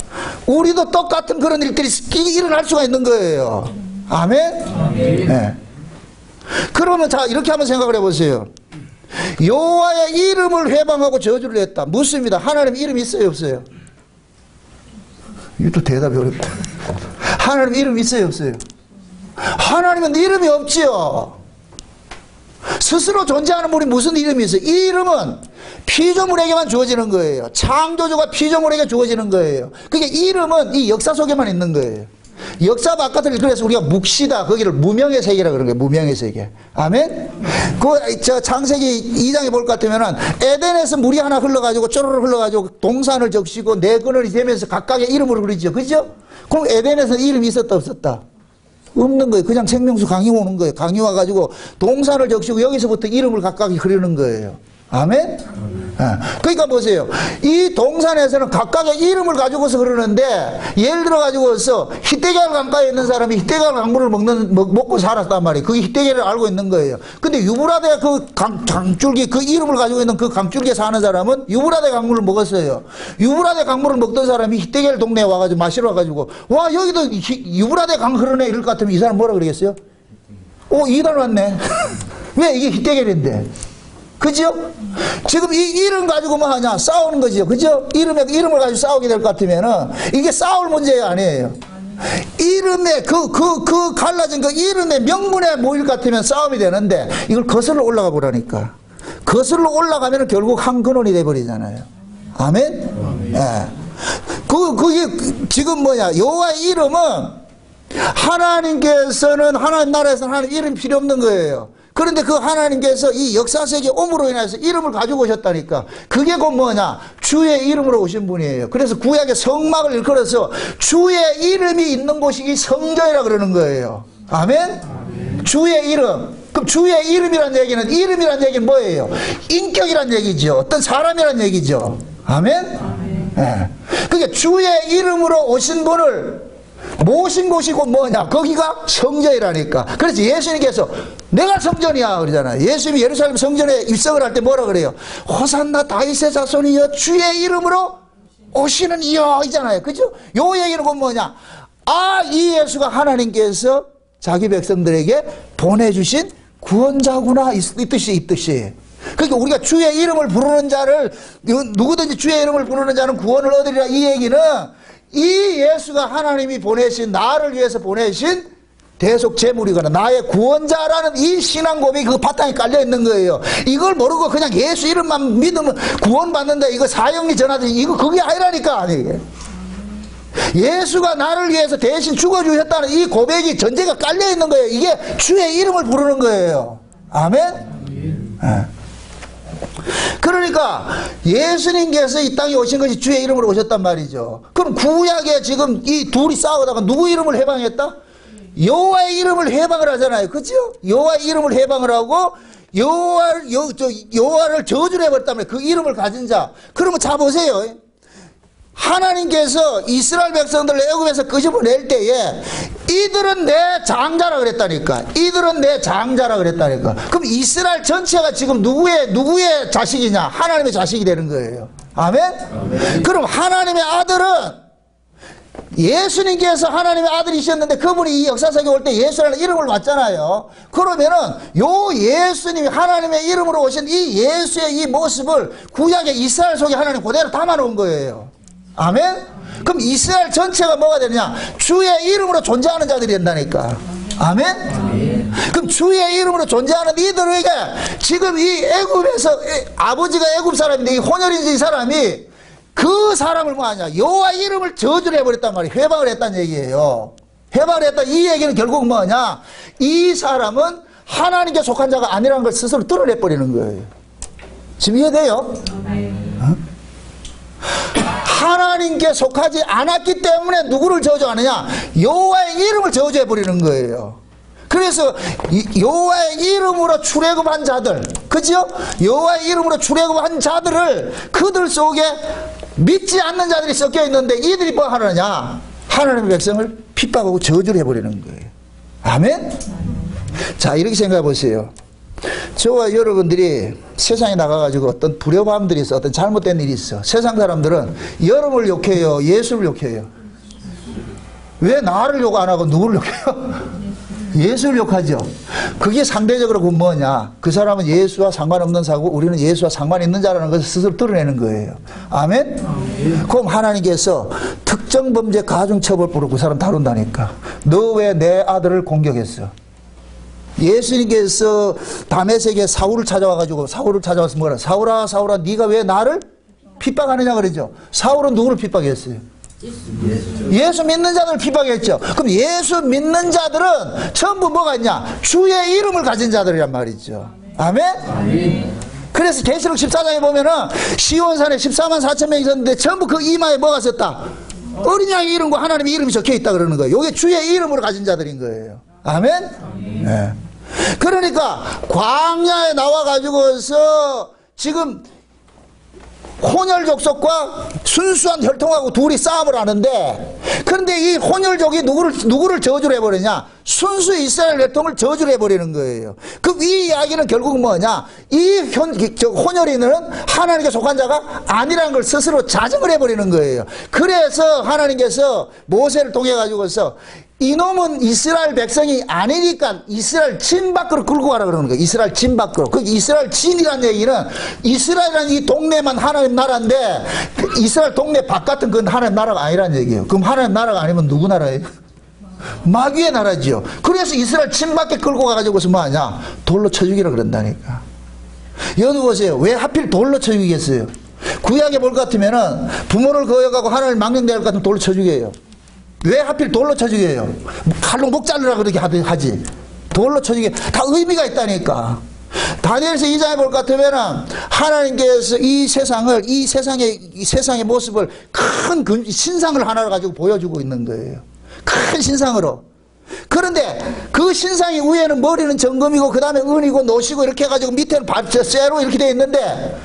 우리도 똑같은 그런 일들이 일어날 수가 있는 거예요. 아멘? 네. 그러면 자 이렇게 한번 생각을 해보세요. 여호와의 이름을 회방하고 저주를 했다. 묻습니다. 하나님 이름이 있어요 없어요? 이것도 대답이 어렵다. 하나님 이름 있어요 없어요? 하나님은 이름이 없지요. 스스로 존재하는 분이 무슨 이름이 있어요? 이 이름은 피조물에게만 주어지는 거예요. 창조주가 피조물에게 주어지는 거예요. 그게 이름은 이 역사 속에만 있는 거예요. 역사 바깥을, 그래서 우리가 묵시다, 거기를 무명의 세계라 그러는 거예요. 무명의 세계. 아멘? 창세기 2장에 볼 것 같으면은 에덴에서 물이 하나 흘러가지고 쪼르르 흘러가지고 동산을 적시고 네 그늘이 되면서 각각의 이름으로 그러죠. 그죠? 그럼 에덴에서 이름이 있었다 없었다? 없는 거예요. 그냥 생명수 강이 오는 거예요. 강이 와가지고 동산을 적시고 여기서부터 이름을 각각이 흐르는 거예요. 아멘? 그러니까 보세요. 이 동산에서는 각각의 이름을 가지고서 그러는데, 예를 들어 가지고서 히데겔 강가에 있는 사람이 히데겔 강물을 먹고 살았단 말이에요. 그게 히데겔을 알고 있는 거예요. 근데 유브라데 그 강줄기, 그 이름을 가지고 있는 그 강줄기에 사는 사람은 유브라데 강물을 먹었어요. 유브라데 강물을 먹던 사람이 히데겔 동네에 와가지고 마시러 와가지고, 와 여기도 유브라데 강 흐르네 이럴 것 같으면 이 사람 뭐라 그러겠어요? 오, 이달 왔네. 왜? 이게 히데겔인데. 그죠? 지금 이 이름 가지고 뭐 하냐? 싸우는 거죠. 그죠? 이름을 가지고 싸우게 될 것 같으면은 이게 싸울 문제가 아니에요. 이름에 갈라진 그 이름의 명분에 모일 것 같으면 싸움이 되는데, 이걸 거슬러 올라가 보라니까. 그 거슬러 올라가면 결국 한 근원이 돼버리잖아요. 아멘? 예. 그게 지금 뭐냐, 여호와의 이름은 하나님께서는 하나님 나라에서는 하나님 이름이 필요 없는 거예요. 그런데 그 하나님께서 이 역사세계 오므로 인해서 이름을 가지고 오셨다니까. 그게 곧 뭐냐, 주의 이름으로 오신 분이에요. 그래서 구약의 성막을 일컬어서 주의 이름이 있는 곳이 이 성전이라 그러는 거예요. 아멘? 주의 이름. 그럼 주의 이름이란 얘기는, 이름이란 얘기는 뭐예요? 인격이란 얘기죠. 어떤 사람이란 얘기죠. 아멘? 예. 그러니까 주의 이름으로 오신 분을 모신 곳이 곧 뭐냐, 거기가 성전이라니까. 그래서 예수님께서 내가 성전이야 그러잖아요. 예수님이 예루살렘 성전에 입성을 할 때 뭐라 그래요? 호산나 다윗의 자손이여 주의 이름으로 오시는 이여 이잖아요. 그죠? 요 얘기는 곧 뭐냐, 이 예수가 하나님께서 자기 백성들에게 보내주신 구원자구나, 이 뜻이. 그러니까 우리가 주의 이름을 부르는 자를, 누구든지 주의 이름을 부르는 자는 구원을 얻으리라, 이 얘기는 이 예수가 하나님이 보내신, 나를 위해서 보내신 대속 제물이거나 나의 구원자라는 이 신앙 고백이 그 바탕에 깔려 있는 거예요. 이걸 모르고 그냥 예수 이름만 믿으면 구원받는다, 이거 사형리 전하듯이, 이거 그게 아니라니까. 아니, 예수가 나를 위해서 대신 죽어주셨다는 이 고백이 전제가 깔려 있는 거예요. 이게 주의 이름을 부르는 거예요. 아멘? 그러니까 예수님께서 이 땅에 오신 것이 주의 이름으로 오셨단 말이죠. 그럼 구약에 지금 이 둘이 싸우다가 누구 이름을 해방했다? 여호와의 이름을 해방을 하잖아요. 그죠? 여호와의 이름을 해방을 하고 여호와를 저주를 해버렸다면 그 이름을 가진 자. 그러면 자 보세요. 하나님께서 이스라엘 백성들을 애굽에서 끄집어낼 때에 이들은 내 장자라 그랬다니까. 이들은 내 장자라 그랬다니까. 그럼 이스라엘 전체가 지금 누구의 자식이냐? 하나님의 자식이 되는 거예요. 아멘? 아멘. 그럼 하나님의 아들은 예수님께서 하나님의 아들이셨는데 그분이 이 역사석에 올 때 예수라는 이름을 받잖아요. 그러면은 요 예수님이 하나님의 이름으로 오신 이 예수의 이 모습을 구약의 이스라엘 속에 하나님 그대로 담아놓은 거예요. 아멘? 그럼 이스라엘 전체가 뭐가 되느냐? 주의 이름으로 존재하는 자들이 된다니까. 아멘? 아멘. 그럼 주의 이름으로 존재하는 이들에게 지금 이 애굽에서 아버지가 애굽 사람인데 이 혼혈인 이 사람이 그 사람을 뭐하냐? 여호와의 이름을 저주를 해버렸단 말이에요. 회방을 했다는 얘기예요. 회방을 했다. 이 얘기는 결국 뭐냐? 이 사람은 하나님께 속한 자가 아니라는 걸 스스로 드러내버리는 거예요. 지금 이해돼요? 어? 하나님께 속하지 않았기 때문에 누구를 저주하느냐? 여호와의 이름을 저주해버리는 거예요. 그래서 여호와의 이름으로 출애굽한 자들, 그죠? 여호와의 이름으로 출애굽한 자들을 그들 속에 믿지 않는 자들이 섞여 있는데 이들이 뭐 하느냐? 하나님의 백성을 핍박하고 저주를 해버리는 거예요. 아멘? 자, 이렇게 생각해 보세요. 저와 여러분들이 세상에 나가가지고 어떤 불협화음들이 있어, 어떤 잘못된 일이 있어. 세상 사람들은 여러분을 욕해요, 예수를 욕해요. 왜 나를 욕 안 하고 누구를 욕해요? 예수를 욕하죠. 그게 상대적으로 그 뭐냐? 그 사람은 예수와 상관없는 자고 우리는 예수와 상관 있는 자라는 것을 스스로 드러내는 거예요. 아멘? 그럼 하나님께서 특정 범죄 가중처벌법으로 그 사람 다룬다니까. 너 왜 내 아들을 공격했어? 예수님께서 다메섹에 사울을 찾아와가지고 사울을 찾아와서 뭐라? 사울아 사울아 네가 왜 나를 핍박하느냐 그러죠. 사울은 누구를 핍박했어요? 예수 믿는 자들을 핍박했죠. 그럼 예수 믿는 자들은 전부 뭐가 있냐? 주의 이름을 가진 자들이란 말이죠. 아멘? 아멘. 그래서 계시록 14장에 보면은 시온산에 14만 4천 명이 있었는데 전부 그 이마에 뭐가 썼다? 어린 양의 이름과 하나님의 이름이 적혀 있다 그러는 거예요. 이게 주의 이름으로 가진 자들인 거예요. 아멘? 네. 그러니까 광야에 나와가지고서 지금 혼혈족속과 순수한 혈통하고 둘이 싸움을 하는데, 그런데 이 혼혈족이 누구를 저주를 해버리냐? 순수 이스라엘 혈통을 저주를 해버리는 거예요. 그 이 이야기는 결국 뭐냐? 이 혼혈인은 하나님께 속한 자가 아니라는 걸 스스로 자정을 해버리는 거예요. 그래서 하나님께서 모세를 통해 가지고서 이놈은 이스라엘 백성이 아니니까 이스라엘 진 밖으로 끌고 가라 그러는 거예요. 이스라엘 진 밖으로. 그 이스라엘 진이라는 얘기는 이스라엘이라는 이 동네만 하나님 나라인데 이스라엘 동네 바깥은 그건 하나님 나라가 아니라는 얘기예요. 그럼 하나님 나라가 아니면 누구 나라예요? 마귀의 나라지요. 그래서 이스라엘 진 밖에 끌고 가가지고서 뭐하냐? 돌로 쳐 죽이라 그런다니까. 여기 보세요. 왜 하필 돌로 쳐 죽이겠어요? 구약에 볼 것 같으면은 부모를 거역하고 하나님을 망령대할 것 같으면 돌로 쳐 죽여요. 왜 하필 돌로 쳐 죽여요? 칼로 목 자르라 그렇게 하지. 돌로 쳐 죽여. 다 의미가 있다니까. 다니엘서 2장에 볼 것 같으면은 하나님께서 이 세상의 모습을 큰 신상을 하나를 가지고 보여주고 있는 거예요. 큰 신상으로. 그런데 그 신상이 위에는 머리는 정금이고 그 다음에 은이고 노시고 이렇게 해가지고 밑에는 쇠로 이렇게 되어 있는데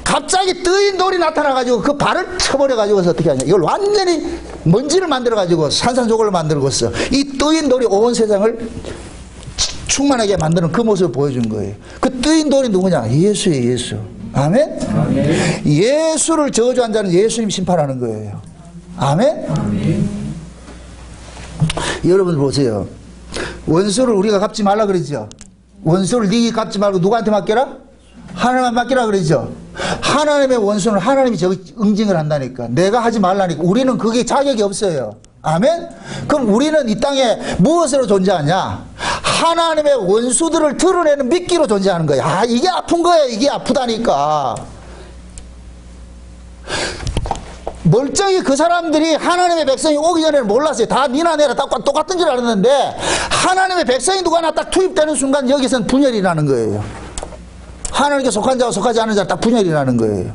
갑자기 뜨인 돌이 나타나가지고 그 발을 쳐버려가지고서 어떻게 하냐. 이걸 완전히 먼지를 만들어가지고 산산조각을 만들고서 이 뜨인 돌이 온 세상을 충만하게 만드는 그 모습을 보여준 거예요. 그 뜨인 돌이 누구냐? 예수예요, 예수. 아멘? 아멘. 예수를 저주한 자는 예수님 심판하는 거예요. 아멘? 아멘. 여러분 보세요. 원수를 우리가 갚지 말라 그러죠. 원수를 네가 갚지 말고 누구한테 맡겨라? 하나님한테 맡기라 그러죠. 하나님의 원수는 하나님이 응징을 한다니까. 내가 하지 말라니까. 우리는 그게 자격이 없어요. 아멘? 그럼 우리는 이 땅에 무엇으로 존재하냐? 하나님의 원수들을 드러내는 미끼로 존재하는 거야. 아, 이게 아픈 거예요. 이게 아프다니까. 멀쩡히 그 사람들이 하나님의 백성이 오기 전에는 몰랐어요. 다 니나 내나 똑같은 줄 알았는데 하나님의 백성이 누가 하나 딱 투입되는 순간 여기서는 분열이 나는 거예요. 하나님께 속한 자와 속하지 않은 자가 딱 분열이 나는 거예요.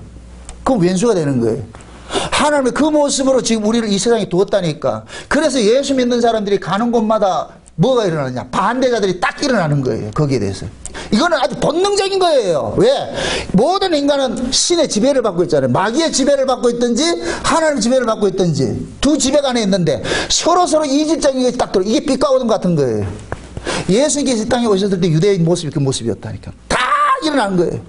그럼 왼수가 되는 거예요. 하나님의 그 모습으로 지금 우리를 이 세상에 두었다니까. 그래서 예수 믿는 사람들이 가는 곳마다 뭐가 일어나느냐? 반대자들이 딱 일어나는 거예요. 거기에 대해서. 이거는 아주 본능적인 거예요. 왜? 모든 인간은 신의 지배를 받고 있잖아요. 마귀의 지배를 받고 있든지 하나님의 지배를 받고 있든지 두 지배가 안에 있는데 서로 이질적인 것이 딱 들어. 이게 빛과 어둠 같은 거예요. 예수님께서 이 땅에 오셨을 때 유대인 모습이 그 모습이었다니까. 다 일어나는 거예요.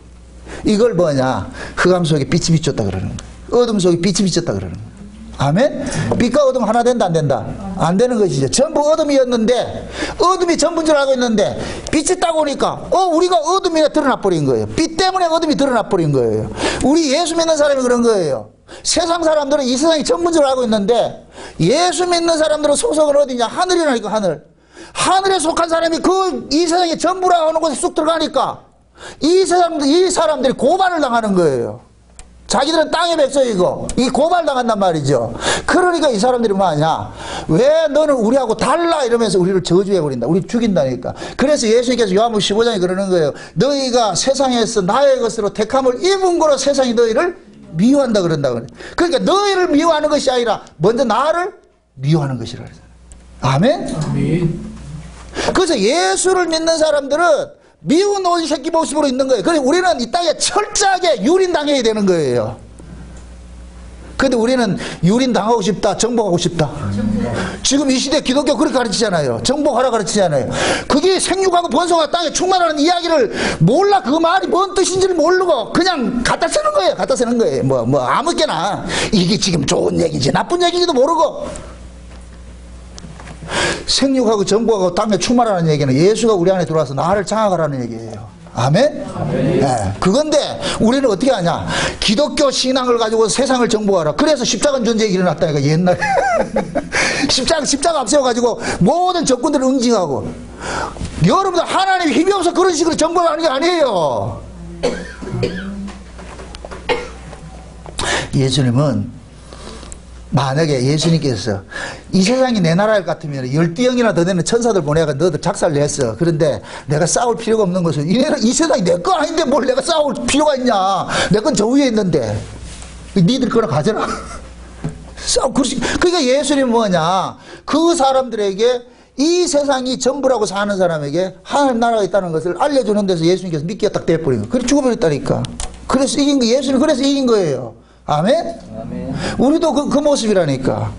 이걸 뭐냐? 흑암 속에 빛이 비쳤다 그러는 거예요. 어둠 속에 빛이 비쳤다 그러는 거예요. 아멘? 빛과 어둠 하나 된다 안 된다? 안 되는 것이죠. 전부 어둠이었는데 어둠이 전부인 줄 알고 있는데 빛이 딱 오니까 우리가 어둠이 드러나 버린 거예요. 빛 때문에 어둠이 드러나 버린 거예요. 우리 예수 믿는 사람이 그런 거예요. 세상 사람들은 이 세상이 전부인 줄 알고 있는데 예수 믿는 사람들은 소속은 어디냐? 하늘이라니까. 하늘. 하늘에 속한 사람이 이 세상의 전부라 하는 곳에 쑥 들어가니까 이 사람들이 고발을 당하는 거예요. 자기들은 땅의 백성이고 이 고발당한단 말이죠. 그러니까 이 사람들이 뭐하냐? 왜 너는 우리하고 달라? 이러면서 우리를 저주해버린다. 우리 죽인다니까. 그래서 예수님께서 요한복음 15장에 그러는 거예요. 너희가 세상에서 나의 것으로 택함을 입은 거로 세상이 너희를 미워한다 그런다. 그러니까 너희를 미워하는 것이 아니라 먼저 나를 미워하는 것이라. 아멘? 아멘. 그래서 예수를 믿는 사람들은 미운 온 새끼 모습으로 있는 거예요. 그래서 우리는 이 땅에 철저하게 유린당해야 되는 거예요. 근데 우리는 유린당하고 싶다, 정복하고 싶다. 지금 이 시대 기독교 그렇게 가르치잖아요. 정복하라 가르치잖아요. 그게 생육하고 번성하고 땅에 충만하는 이야기를 몰라. 그 말이 뭔 뜻인지를 모르고 그냥 갖다 쓰는 거예요. 갖다 쓰는 거예요. 뭐 아무렇게나 이게 지금 좋은 얘기인지 나쁜 얘기인지도 모르고. 생육하고 정복하고 땅에 충만하는 얘기는 예수가 우리 안에 들어와서 나를 장악하라는 얘기예요. 아멘? 아멘. 네. 그건데 우리는 어떻게 하냐? 기독교 신앙을 가지고 세상을 정복하라. 그래서 십자가 존재 얘기를 났다니까. 옛날에 십자가 앞세워가지고 모든 적군들을 응징하고. 여러분들 하나님이 힘이 없어 그런 식으로 정복하는 게 아니에요. 예수님은 만약에 예수님께서 이 세상이 내 나라일 같으면 12영이나 더 되는 천사들 보내가 너들 작살을 냈어. 그런데 내가 싸울 필요가 없는 것은 이 세상이 내 거 아닌데 뭘 내가 싸울 필요가 있냐. 내 건 저 위에 있는데 니들 거나 가져라. 그러니까 예수님은 뭐냐. 그 사람들에게 이 세상이 전부라고 사는 사람에게 하나님 나라가 있다는 것을 알려주는 데서 예수님께서 미끼가 딱 대버린 거예요. 그래서 죽어버렸다니까. 그래서 이긴 거 예수님 그래서 이긴 거예요. 아멘? 아멘. 우리도 그 모습이라니까.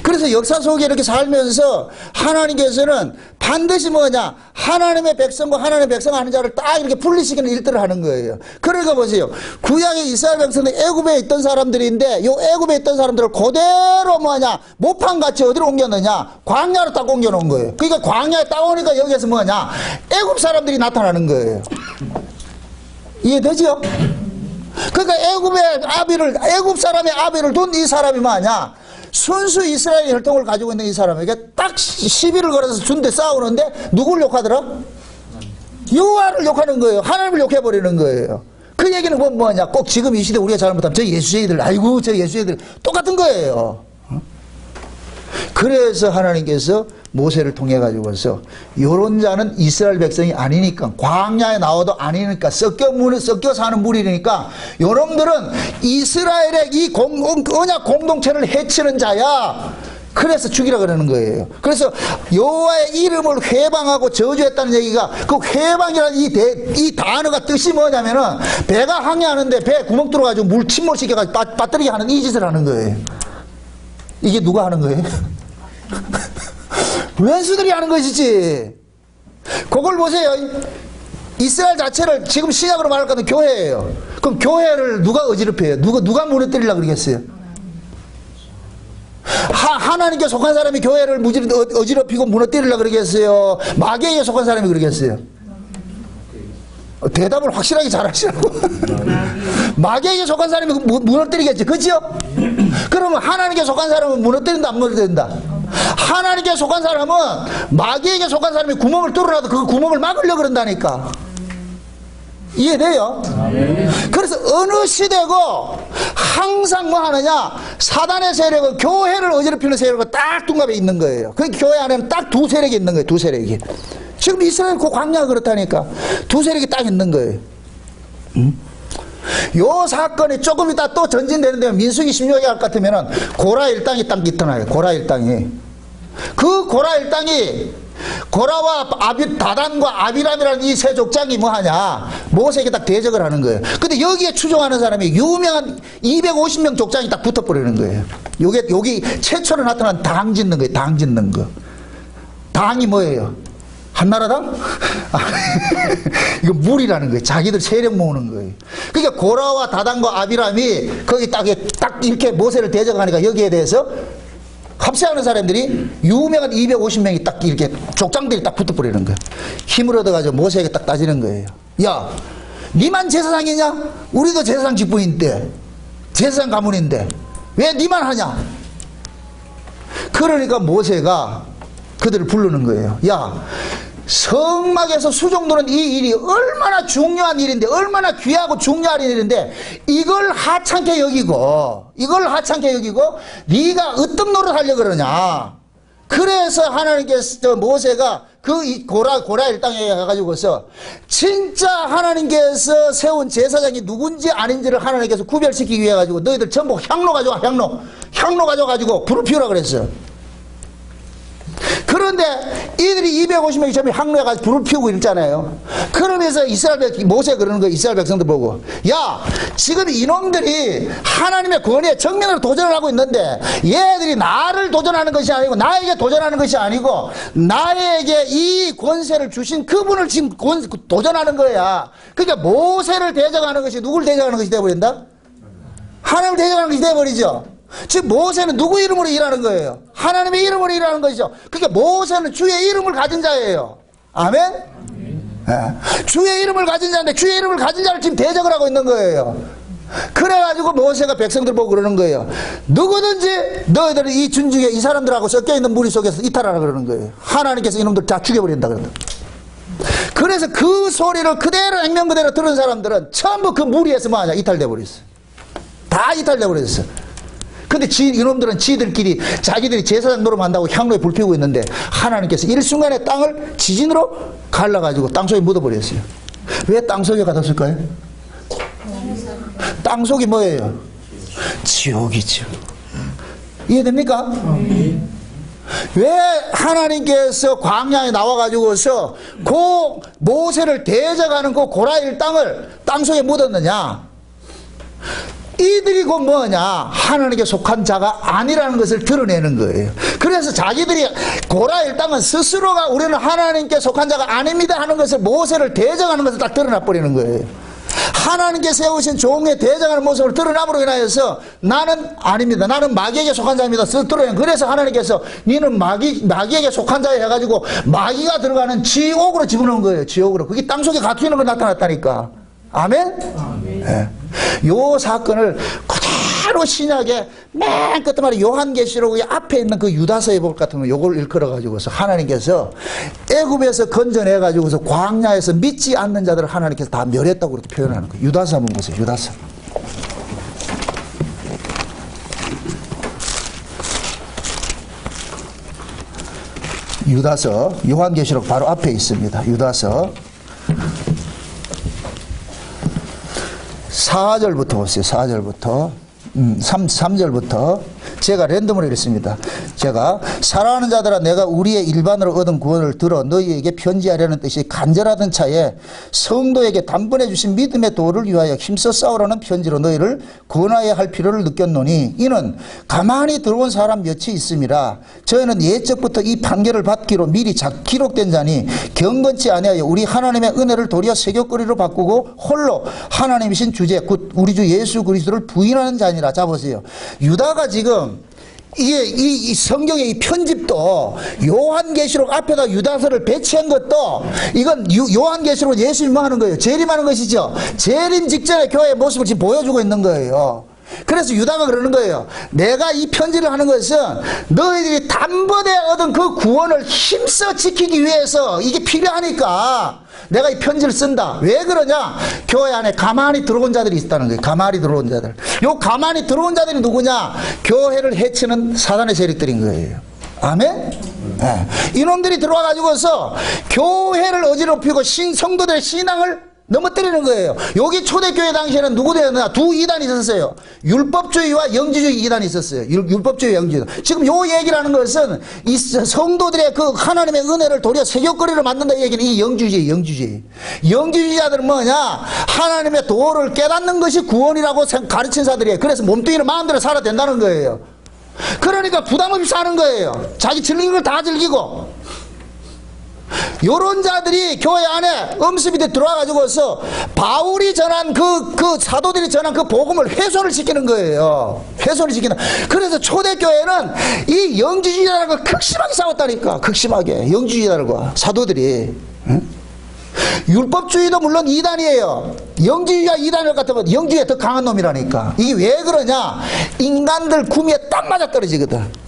그래서 역사 속에 이렇게 살면서 하나님께서는 반드시 뭐냐? 하나님의 백성과 하나님의 백성 하는 자를 딱 이렇게 분리시키는 일들을 하는 거예요. 그러니까 보세요. 구약의 이스라엘 백성은 애굽에 있던 사람들인데 요 애굽에 있던 사람들을 그대로 뭐냐? 모판같이 어디로 옮겼느냐? 광야로 딱 옮겨놓은 거예요. 그러니까 광야에 딱 오니까 여기에서 뭐냐? 애굽 사람들이 나타나는 거예요. 이해되죠? 그러니까 애굽 사람의 아비를 둔 이 사람이 뭐냐? 순수 이스라엘 혈통을 가지고 있는 이 사람에게 딱 시비를 걸어서 준대 싸우는데 누굴 욕하더라? 여호와를 욕하는 거예요. 하나님을 욕해버리는 거예요. 그 얘기는 뭐냐? 꼭 지금 이 시대 우리가 잘못하면 저 예수쟁이들, 아이고 저 예수쟁이들 똑같은 거예요. 그래서 하나님께서 모세를 통해 가지고서 요런 자는 이스라엘 백성이 아니니까, 광야에 나와도 아니니까, 섞여 사는 무리니까 요놈들은 이스라엘의 이 언약 공동체를 해치는 자야. 그래서 죽이라 그러는 거예요. 그래서 여호와의 이름을 회방하고 저주했다는 얘기가, 그 회방이라는 이 단어가 뜻이 뭐냐면은 배가 항해하는데 배 구멍 뚫어가지고 물 침몰시켜가지고 빠뜨리게 하는 이 짓을 하는 거예요. 이게 누가 하는 거예요? 왼수들이 하는 것이지. 그걸 보세요. 이스라엘 자체를 지금 신약으로 말할 거는 교회예요. 그럼 교회를 누가 어지럽혀요? 누가 무너뜨리려고 그러겠어요? 하나님께 속한 사람이 교회를 어지럽히고 무너뜨리려고 그러겠어요? 마귀에게 속한 사람이 그러겠어요? 대답을 확실하게 잘 하시라고. 마귀에게 속한 사람이 무너뜨리겠지. 그죠? 그러면 하나님께 속한 사람은 무너뜨린다, 안 무너뜨린다? 하나님께 속한 사람은 마귀에게 속한 사람이 구멍을 뚫어놔도 그 구멍을 막으려고 그런다니까. 이해돼요? 그래서 어느 시대고 항상 뭐 하느냐, 사단의 세력은 교회를 어지럽히는 세력은 딱 둔갑에 있는 거예요. 그 교회 안에는 딱 두 세력이 있는 거예요. 두 세력이. 지금 이스라엘 그 광야가 그렇다니까. 두 세력이 딱 있는 거예요. 요 사건이 조금 이따 또 전진되는데, 민수기 16에 할 것 같으면은 고라 일당이 딱 있더나요. 고라 일당이. 그 고라 일당이 고라와 다단과 아비람이라는 이 세 족장이 뭐 하냐, 모세에게 딱 대적을 하는 거예요. 근데 여기에 추종하는 사람이 유명한 250명 족장이 딱 붙어버리는 거예요. 여기 최초로 나타난 당 짓는 거예요. 당 짓는 거. 당이 뭐예요? 한나라당? 이거 물이라는 거예요. 자기들 세력 모으는 거예요. 그러니까 고라와 다단과 아비람이 거기 딱 이렇게 모세를 대적하니까 여기에 대해서 합세하는 사람들이 유명한 250명이 딱 이렇게 족장들이 딱 붙어버리는 거예요. 힘을 얻어가지고 모세에게 딱 따지는 거예요. 야, 니만 제사장이냐? 우리도 제사장 직분인데, 제사장 가문인데 왜 니만 하냐? 그러니까 모세가 그들을 부르는 거예요. 야, 성막에서 수종도는 이 일이 얼마나 중요한 일인데, 얼마나 귀하고 중요한 일인데, 이걸 하찮게 여기고 네가 어떤 노릇 하려고 그러냐. 그래서 하나님께서 모세가 그 고라 일당에 가가지고서 진짜 하나님께서 세운 제사장이 누군지 아닌지를 하나님께서 구별시키기 위해 가지고 너희들 전부 향로 가져와. 향로 가져가지고 불을 피우라 그랬어요. 그런데 이들이 250명이 처음에 항로에 가서 불을 피우고 있잖아요. 그러면서 모세가 그러는 거예요. 이스라엘 백성들 보고, 야, 지금 이놈들이 하나님의 권위에 정면으로 도전을 하고 있는데, 얘들이 나를 도전하는 것이 아니고, 나에게 도전하는 것이 아니고, 나에게 이 권세를 주신 그분을 지금 도전하는 거야. 그러니까 모세를 대적하는 것이 누굴 대적하는 것이 되어버린다? 하나님을 대적하는 것이 되어버리죠. 지금 모세는 누구 이름으로 일하는 거예요? 하나님의 이름으로 일하는 것이죠. 그러니까 모세는 주의 이름을 가진 자예요. 아멘? 네. 주의 이름을 가진 자인데 주의 이름을 가진 자를 지금 대적을 하고 있는 거예요. 그래가지고 모세가 백성들 보고 그러는 거예요. 누구든지 너희들은 이 준중에 이 사람들하고 섞여있는 무리 속에서 이탈하라 그러는 거예요. 하나님께서 이놈들 다 죽여버린다 그런다. 그래서 그 소리를 그대로 액면 그대로 들은 사람들은 전부 그 무리에서 뭐하냐, 이탈돼 버렸어. 다 이탈돼 버렸어. 근데 이놈들은 지들끼리 자기들이 제사장 노름한다고 향로에 불 피우고 있는데, 하나님께서 일순간에 땅을 지진으로 갈라가지고 땅속에 묻어버렸어요. 왜 땅속에 가뒀을까요? 땅속이 뭐예요? 지옥이죠. 이해됩니까? 왜 하나님께서 광야에 나와가지고서 그 모세를 대적하는 그 고라일 땅을 땅속에 묻었느냐? 이들이 곧 뭐냐, 하나님께 속한 자가 아니라는 것을 드러내는 거예요. 그래서 자기들이 고라일 땅은 스스로가 우리는 하나님께 속한 자가 아닙니다 하는 것을, 모세를 대적하는 것을 딱 드러나 버리는 거예요. 하나님께 세우신 종에 대적하는 모습을 드러남으로 인하여서 나는 아닙니다, 나는 마귀에게 속한 자입니다 드러내는. 그래서 하나님께서 니는 마귀에게 속한 자에 해가지고 마귀가 들어가는 지옥으로 집어넣은 거예요. 지옥으로. 그게 땅속에 갇혀 있는 걸 나타났다니까. 아멘? 아멘. 네. 요 사건을 그대로 바로 신약의 맨 끝에 말이 요한계시록 앞에 있는 그 유다서에 볼 것 같으면 요걸 일컬어 가지고서 하나님께서 애굽에서 건져내 가지고서 광야에서 믿지 않는 자들을 하나님께서 다 멸했다고 그렇게 표현하는 거예요. 유다서 한번 보세요. 유다서. 유다서 요한계시록 바로 앞에 있습니다. 유다서 4절부터 보세요. 4절부터 3절부터 제가 랜덤으로 읽습니다. 제가 사랑하는 자들아 내가 우리의 일반으로 얻은 구원을 들어 너희에게 편지하려는 뜻이 간절하던 차에 성도에게 단번에 주신 믿음의 도를 위하여 힘써 싸우라는 편지로 너희를 권하여야 할 필요를 느꼈노니 이는 가만히 들어온 사람 몇이 있음이라. 저희는 예적부터 이 판결을 받기로 미리 기록된 자니 경건치 아니하여 우리 하나님의 은혜를 도리어 세교거리로 바꾸고 홀로 하나님이신 주제 곧 우리 주 예수 그리스도를 부인하는 자니라. 자 보세요. 유다가 지금 이게 이 성경의 이 편집도 요한계시록 앞에다 유다서를 배치한 것도 이건 요한계시록 예수님이 하는 거예요. 재림하는 것이죠. 재림 직전에 교회의 모습을 지금 보여주고 있는 거예요. 그래서 유다가 그러는 거예요. 내가 이 편지를 하는 것은 너희들이 단번에 얻은 그 구원을 힘써 지키기 위해서 이게 필요하니까 내가 이 편지를 쓴다. 왜 그러냐? 교회 안에 가만히 들어온 자들이 있다는 거예요. 가만히 들어온 자들. 요 가만히 들어온 자들이 누구냐? 교회를 해치는 사단의 세력들인 거예요. 아멘? 네. 이놈들이 들어와 가지고서 교회를 어지럽히고 성도들의 신앙을 넘어뜨리는 거예요. 여기 초대교회 당시에는 누구 되었느냐? 두 이단이 있었어요. 율법주의와 영지주의 이단이 있었어요. 율법주의, 영지주의. 지금 요 얘기를 하는 것은 이 성도들의 그 하나님의 은혜를 도리어 세교거리로 만든다 이 얘기는 이 영지주의, 영지주의. 영지주의자들은 뭐냐? 하나님의 도를 깨닫는 것이 구원이라고 가르친 자들이에요. 그래서 몸뚱이를 마음대로 살아야 된다는 거예요. 그러니까 부담 없이 사는 거예요. 자기 즐기는 걸 다 즐기고. 요런 자들이 교회 안에 음습이 들어와가지고서 바울이 전한 그 사도들이 전한 그 복음을 훼손을 시키는 거예요. 훼손을 시키는. 그래서 초대교회는 이 영지주의자들과 극심하게 싸웠다니까. 극심하게. 영지주의자들과 사도들이. 응? 율법주의도 물론 이단이에요. 영지주의가 이단일 같으면 영지주의가 더 강한 놈이라니까. 이게 왜 그러냐? 인간들 구미에 딱 맞아떨어지거든.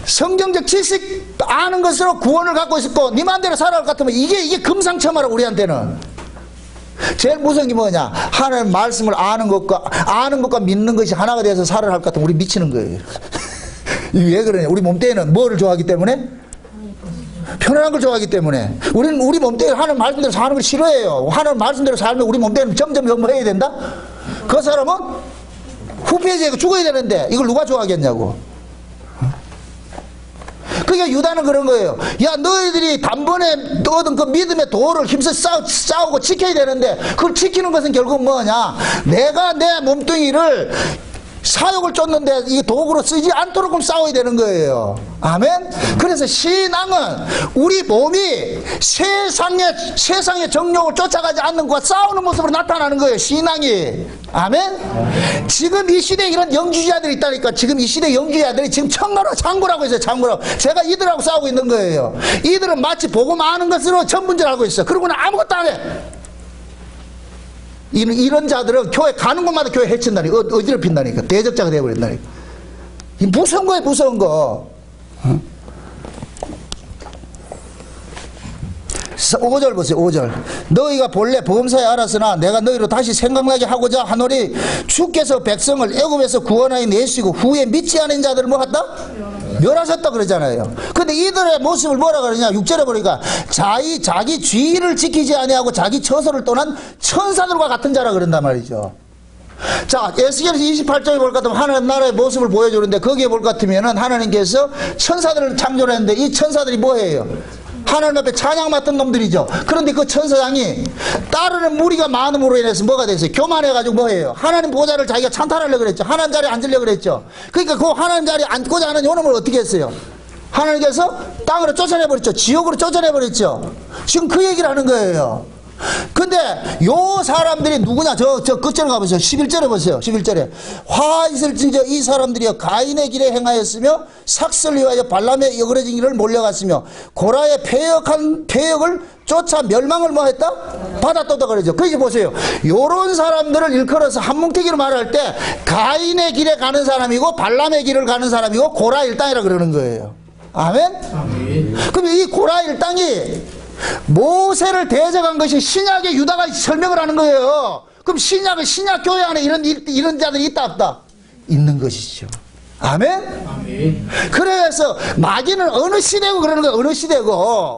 성경적 지식 아는 것으로 구원을 갖고 있었고 네 맘대로 살아갈 것 같으면 이게 금상첨화라. 우리한테는 제일 무서운 게 뭐냐? 하나님 말씀을 아는 것과 믿는 것이 하나가 되어서 살아갈 것 같으면 우리 미치는 거예요. 왜 그러냐? 우리 몸뚱이는 뭐를 좋아하기 때문에? 편안한 걸 좋아하기 때문에. 우리는 우리 몸뚱이 하나님 말씀대로 사는 걸 싫어해요. 하나님 말씀대로 살면 우리 몸뚱이는 점점 해야 된다? 그 사람은 후패지에 죽어야 되는데 이걸 누가 좋아하겠냐고. 그러니까 유다는 그런 거예요. 야, 너희들이 단번에 얻은 그 믿음의 도를 힘써 싸우고 지켜야 되는데 그걸 지키는 것은 결국 뭐냐? 내가 내 몸뚱이를 사욕을 쫓는데 이 도구로 쓰지 않도록 싸워야 되는 거예요. 아멘? 그래서 신앙은 우리 몸이 세상의 정욕을 쫓아가지 않는 것과 싸우는 모습으로 나타나는 거예요. 신앙이. 아멘? 지금 이 시대에 이런 영주주의자들이 있다니까. 지금 이 시대 영주주의자들이 지금 창고라고 있어요. 창고라고. 제가 이들하고 싸우고 있는 거예요. 이들은 마치 복음 아는 것으로 전문질하고 있어. 그러고는 아무것도 안 해. 이런 자들은 교회 가는 곳마다 교회 해친다니까. 어지럽힌다니까. 대적자가 되어버린다니까. 무서운 거예요. 무서운 거. 5절 보세요. 5절. 너희가 본래 복음사에 알았으나 내가 너희로 다시 생각나게 하고자 하노니 주께서 백성을 애굽에서 구원하여 내시고 후에 믿지 않은 자들을 뭐 했다? 멸하셨다 그러잖아요. 근데 이들의 모습을 뭐라 그러냐? 6절에 보니까 자기 주의를 지키지 아니하고 자기 처소를 떠난 천사들과 같은 자라 그런단 말이죠. 자, 에스겔 28장에 볼 것 같으면 하나님 나라의 모습을 보여주는데 거기에 볼 것 같으면은 하나님께서 천사들을 창조했는데 이 천사들이 뭐예요? 하나님 앞에 찬양 맡은 놈들이죠. 그런데 그 천사장이 따르는 무리가 많음으로 인해서 뭐가 됐어요? 교만해가지고 뭐예요? 하나님 보좌를 자기가 찬탈하려고 그랬죠. 하나님 자리에 앉으려고 그랬죠. 그러니까 그 하나님 자리에 앉고자 하는 요놈을 어떻게 했어요? 하나님께서 땅으로 쫓아내버렸죠. 지옥으로 쫓아내버렸죠. 지금 그 얘기를 하는 거예요. 근데 요 사람들이 누구냐? 저 끝절에 가보세요. 11절에 보세요. 11절에 화 있을진저 이 사람들이여 가인의 길에 행하였으며 삭슬 위하여 발람의 여그러진 길을 몰려갔으며 고라의 폐역을 쫓아 멸망을 뭐 했다? 받았다 그러죠. 그러지 보세요. 요런 사람들을 일컬어서 한뭉티기로 말할 때 가인의 길에 가는 사람이고 발람의 길을 가는 사람이고 고라 일당이라 그러는 거예요. 아멘? 아멘. 그럼 이 고라 일당이 모세를 대적한 것이 신약의 유다가 설명을 하는 거예요. 그럼 신약 교회 안에 이런 자들이 있다 없다? 있는 것이죠. 아멘? 아멘. 그래서 마귀는 어느 시대고 그러는 거예요.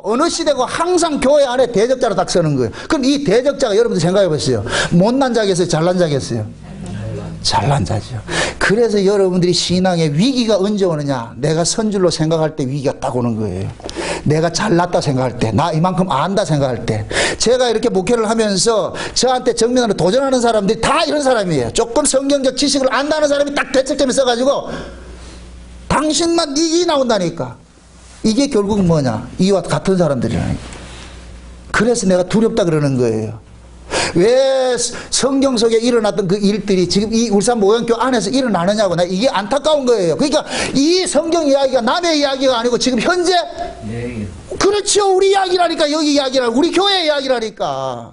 어느 시대고 항상 교회 안에 대적자로 딱 서는 거예요. 그럼 이 대적자가 여러분들 생각해 보세요. 못난 자겠어요? 잘난 자겠어요? 잘난 자죠. 그래서 여러분들이 신앙의 위기가 언제 오느냐? 내가 선줄로 생각할 때 위기가 딱 오는 거예요. 내가 잘났다 생각할 때, 나 이만큼 안다 생각할 때. 제가 이렇게 목회를 하면서 저한테 정면으로 도전하는 사람들이 다 이런 사람이에요. 조금 성경적 지식을 안다는 사람이 딱 대책점에 써가지고 당신만 이 나온다니까. 이게 결국 뭐냐? 이와 같은 사람들이라니까. 그래서 내가 두렵다 그러는 거예요. 왜 성경 속에 일어났던 그 일들이 지금 이 울산 모형교 안에서 일어나느냐고. 나 이게 안타까운 거예요. 그러니까 이 성경 이야기가 남의 이야기가 아니고 지금 현재 그렇죠. 우리 이야기라니까. 여기 이야기라. 우리 교회 이야기라니까.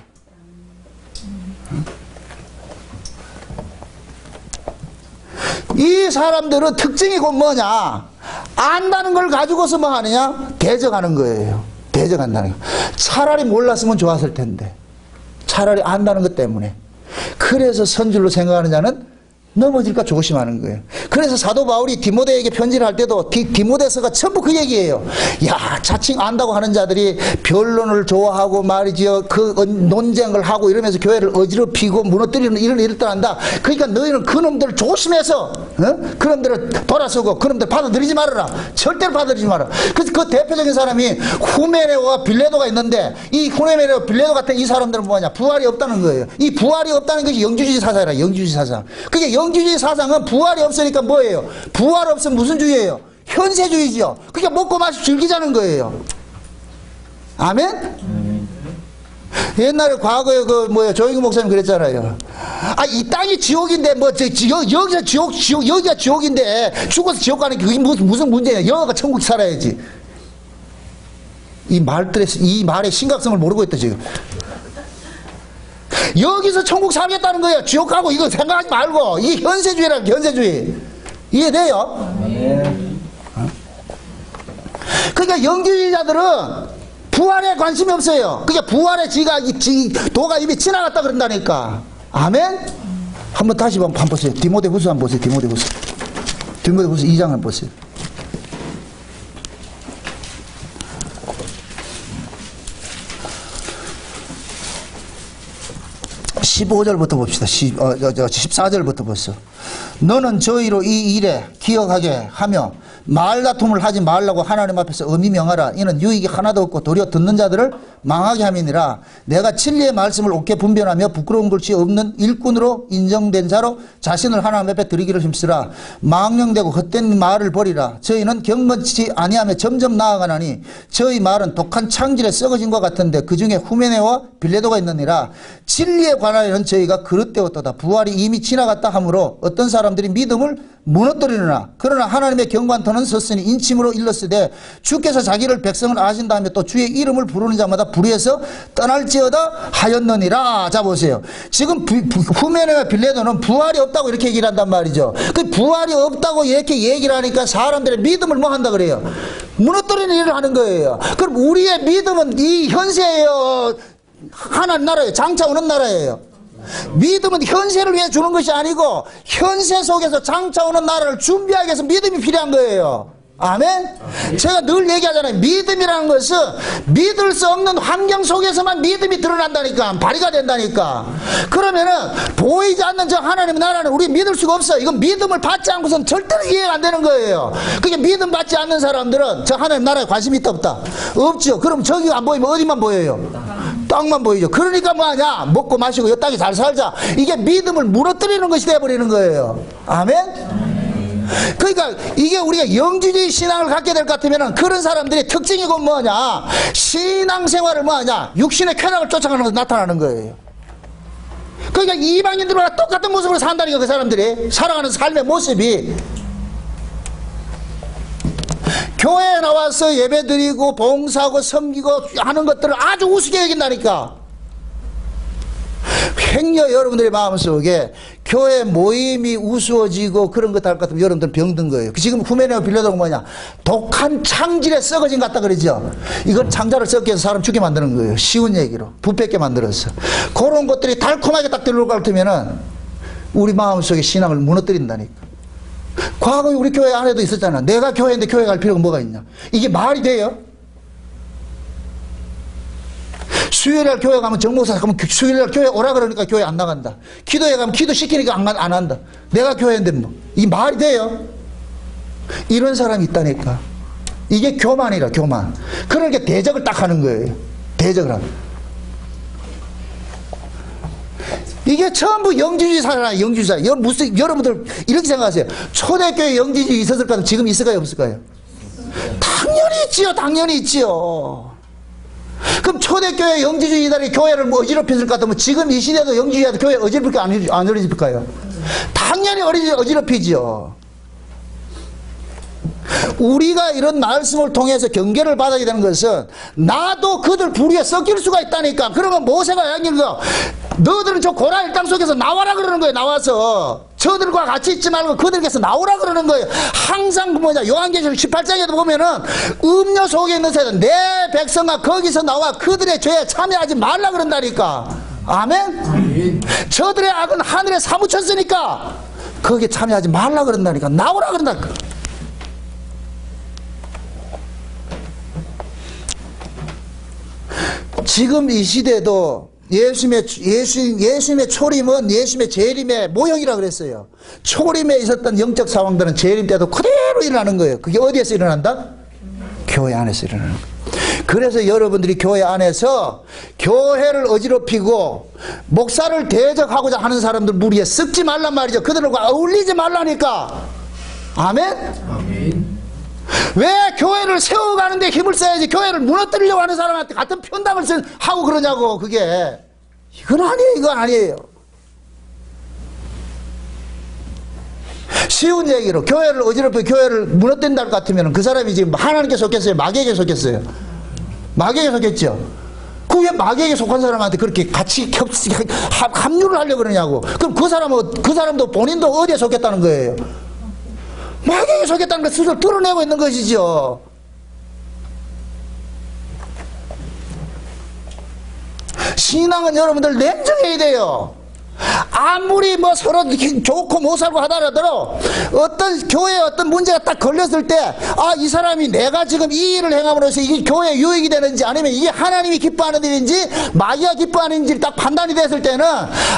이 사람들은 특징이 곧 뭐냐? 안다는 걸 가지고서 뭐 하느냐? 대적하는 거예요. 대적한다는 거. 차라리 몰랐으면 좋았을 텐데. 차라리 안다는 것 때문에. 그래서 선줄로 생각하는 자는 넘어질까 조심하는 거예요. 그래서 사도 바울이 디모데에게 편지를 할 때도 디모데서가 전부 그 얘기예요. 야, 자칭 안다고 하는 자들이 변론을 좋아하고 말이죠. 그 논쟁을 하고 이러면서 교회를 어지럽히고 무너뜨리는 이런 일을 한다. 그러니까 너희는 그놈들을 조심해서 그놈들을 돌아서고 그놈들 받아들이지 말아라. 절대로 받아들이지 마라. 그래서 그 대표적인 사람이 후메네오와 빌레도가 있는데 이 후메네오 빌레도 같은 이 사람들은 뭐냐? 부활이 없다는 거예요. 이 부활이 없다는 것이 영주주의 사상이라. 영주주의 사상. 그게 영주주의 사상은 부활이 없으니까 뭐예요? 부활 없으면 무슨 주의예요? 현세주의죠. 그러니까 먹고 마시고 즐기자는 거예요. 아멘? 옛날에 과거에 조영기 목사님 그랬잖아요. 아, 이 땅이 지옥인데 여기서 여기가 지옥인데 죽어서 지옥 가는 게 그게 무슨 문제냐? 영어가 천국 살아야지. 이 말의 심각성을 모르고 있다 지금. 여기서 천국 살겠다는 거예요. 지옥 가고 이거 생각하지 말고. 이게 현세주의라는 현세주의. 이해돼요? 그러니까 영주주의자들은 부활에 관심이 없어요. 그러니까 부활에 도가 이미 지나갔다 그런다니까. 아멘? 한번 다시 한번 보세요. 디모데후서 한번 보세요. 디모데후서 2장 한번 보세요. 15절부터 봅시다. 14절부터 보세요. 너는 저희로 이 일에 기억하게 하며 말다툼을 하지 말라고 하나님 앞에서 엄히 명하라. 이는 유익이 하나도 없고 도리어 듣는 자들을 망하게 함이니라. 내가 진리의 말씀을 옳게 분별하며 부끄러운 것이 없는 일꾼으로 인정된 자로 자신을 하나님 앞에 드리기를 힘쓰라. 망령되고 헛된 말을 버리라. 저희는 경건치 아니하며 점점 나아가나니 저희 말은 독한 창질에 썩어진 것 같은데 그 중에 후메네와 빌레도가 있느니라. 진리에 관하여는 저희가 그릇되었도다. 부활이 이미 지나갔다 하므로 어떤 사람들이 믿음을 무너뜨리느나 그러나 하나님의 경관터는 섰으니 인침으로 일렀으되 주께서 자기를 백성을 아신 다음에 또 주의 이름을 부르는 자마다 불의해서 떠날지어다 하였느니라. 자 보세요. 지금 후메네와 빌레도는 부활이 없다고 이렇게 얘기를 한단 말이죠. 그 부활이 없다고 이렇게 얘기를 하니까 사람들의 믿음을 뭐 한다 그래요? 무너뜨리는 일을 하는 거예요. 그럼 우리의 믿음은 이 현세의 하나님 나라예요. 장차 오는 나라예요. 믿음은 현세를 위해 주는 것이 아니고 현세 속에서 장차 오는 나라를 준비하기 위해서 믿음이 필요한 거예요. 아멘? 제가 늘 얘기하잖아요. 믿음이라는 것은 믿을 수 없는 환경 속에서만 믿음이 드러난다니까. 발휘가 된다니까. 그러면은 보이지 않는 저 하나님의 나라는 우리 믿을 수가 없어요. 이건 믿음을 받지 않고서는 절대로 이해가 안 되는 거예요. 그게 믿음 받지 않는 사람들은 저 하나님 나라에 관심이 있다 없다? 없죠. 그럼 저기 안 보이면 어디만 보여요? 땅만 보이죠. 그러니까 뭐하냐? 먹고 마시고 이 땅에 잘 살자. 이게 믿음을 무너뜨리는 것이 돼버리는 거예요. 아멘? 그러니까 이게 우리가 영지주의 신앙을 갖게 될 것 같으면 그런 사람들의 특징이 뭐냐? 신앙생활을 뭐냐? 육신의 쾌락을 쫓아가는 것으로 나타나는 거예요. 그러니까 이방인들과 똑같은 모습으로 산다니까, 그 사람들이 살아가는 삶의 모습이. 교회에 나와서 예배드리고 봉사하고 섬기고 하는 것들을 아주 우습게 여긴다니까. 행여 여러분들의 마음속에 교회 모임이 우스워지고 그런 것 할 것 같으면 여러분들 병든 거예요. 지금 후메네오 빌려다가 뭐냐? 독한 창질에 썩어진 것 같다 그러죠. 이건 창자를 썩게 해서 사람 죽게 만드는 거예요. 쉬운 얘기로 부패게 만들었어. 그런 것들이 달콤하게 딱 들어올 것 같으면은 우리 마음속에 신앙을 무너뜨린다니까. 과거에 우리 교회 안에도 있었잖아. 내가 교회인데 교회 갈 필요가 뭐가 있냐? 이게 말이 돼요? 수요일날 교회 가면 정목사 가면 수요일날 교회 오라 그러니까 교회 안 나간다. 기도회 가면 기도 시키니까 안 한다. 내가 교회인데 뭐. 이 말이 돼요? 이런 사람이 있다니까. 이게 교만이라, 교만. 그러니까 대적을 딱 하는 거예요. 대적을 하는. 이게 전부 영지주의 사잖아요. 영지주의. 여러분들 이렇게 생각하세요. 초대교회 영지주의 있었을까요? 지금 있을까요? 없을까요? 당연히 있지요. 당연히 있지요. 그럼 초대교회 영지주의자들이 교회를 뭐 어지럽혔을 것 같으면 지금 이 시대도 영지주의자들 교회 어지럽힐까 안 어지럽힐까요? 당연히 어지럽히지요. 우리가 이런 말씀을 통해서 경계를 받아야 되는 것은 나도 그들 부류에 섞일 수가 있다니까. 그러면 모세가 얘기한 거, 너들은 저 고라의 땅 속에서 나와라 그러는 거예요. 나와서 저들과 같이 있지 말고 그들께서 나오라 그러는 거예요. 항상 요한계시록 18장에도 보면은 음료 속에 있는 새는 내 백성아 거기서 나와 그들의 죄에 참여하지 말라 그런다니까. 아멘? 저들의 악은 하늘에 사무쳤으니까 거기에 참여하지 말라 그런다니까. 나오라 그런다니까. 지금 이 시대도 예수님의 초림은 예수님의 재림의 모형이라 그랬어요. 초림에 있었던 영적 상황들은 재림 때도 그대로 일어나는 거예요. 그게 어디에서 일어난다? 교회 안에서 일어나는 거예요. 그래서 여러분들이 교회 안에서 교회를 어지럽히고 목사를 대적하고자 하는 사람들 무리에 섞지 말란 말이죠. 그들과 어울리지 말라니까. 아멘? 아멘. 왜 교회를 세워가는데 힘을 써야지 교회를 무너뜨리려고 하는 사람한테 같은 편담을 하고 그러냐고. 그게 이건 아니에요. 이건 아니에요. 쉬운 얘기로 교회를 어지럽히고 교회를 무너뜨린다 할 것 같으면 그 사람이 지금 하나님께 속했어요? 마귀에게 속했어요? 마귀에게 속했죠. 그 왜 마귀에게 속한 사람한테 그렇게 같이 합류를 하려고 그러냐고. 그럼 그 사람도 본인도 어디에 속했다는 거예요? 마귀에게 속였다는 걸 스스로 드러내고 있는 것이죠. 신앙은 여러분들 냉정해야 돼요. 아무리 뭐 서로 좋고 못 살고 하더라도 어떤 교회에 어떤 문제가 딱 걸렸을 때 이 사람이 내가 지금 이 일을 행함으로써 이게 교회에 유익이 되는지 아니면 이게 하나님이 기뻐하는 일인지 마귀가 기뻐하는 일인지 딱 판단이 됐을 때는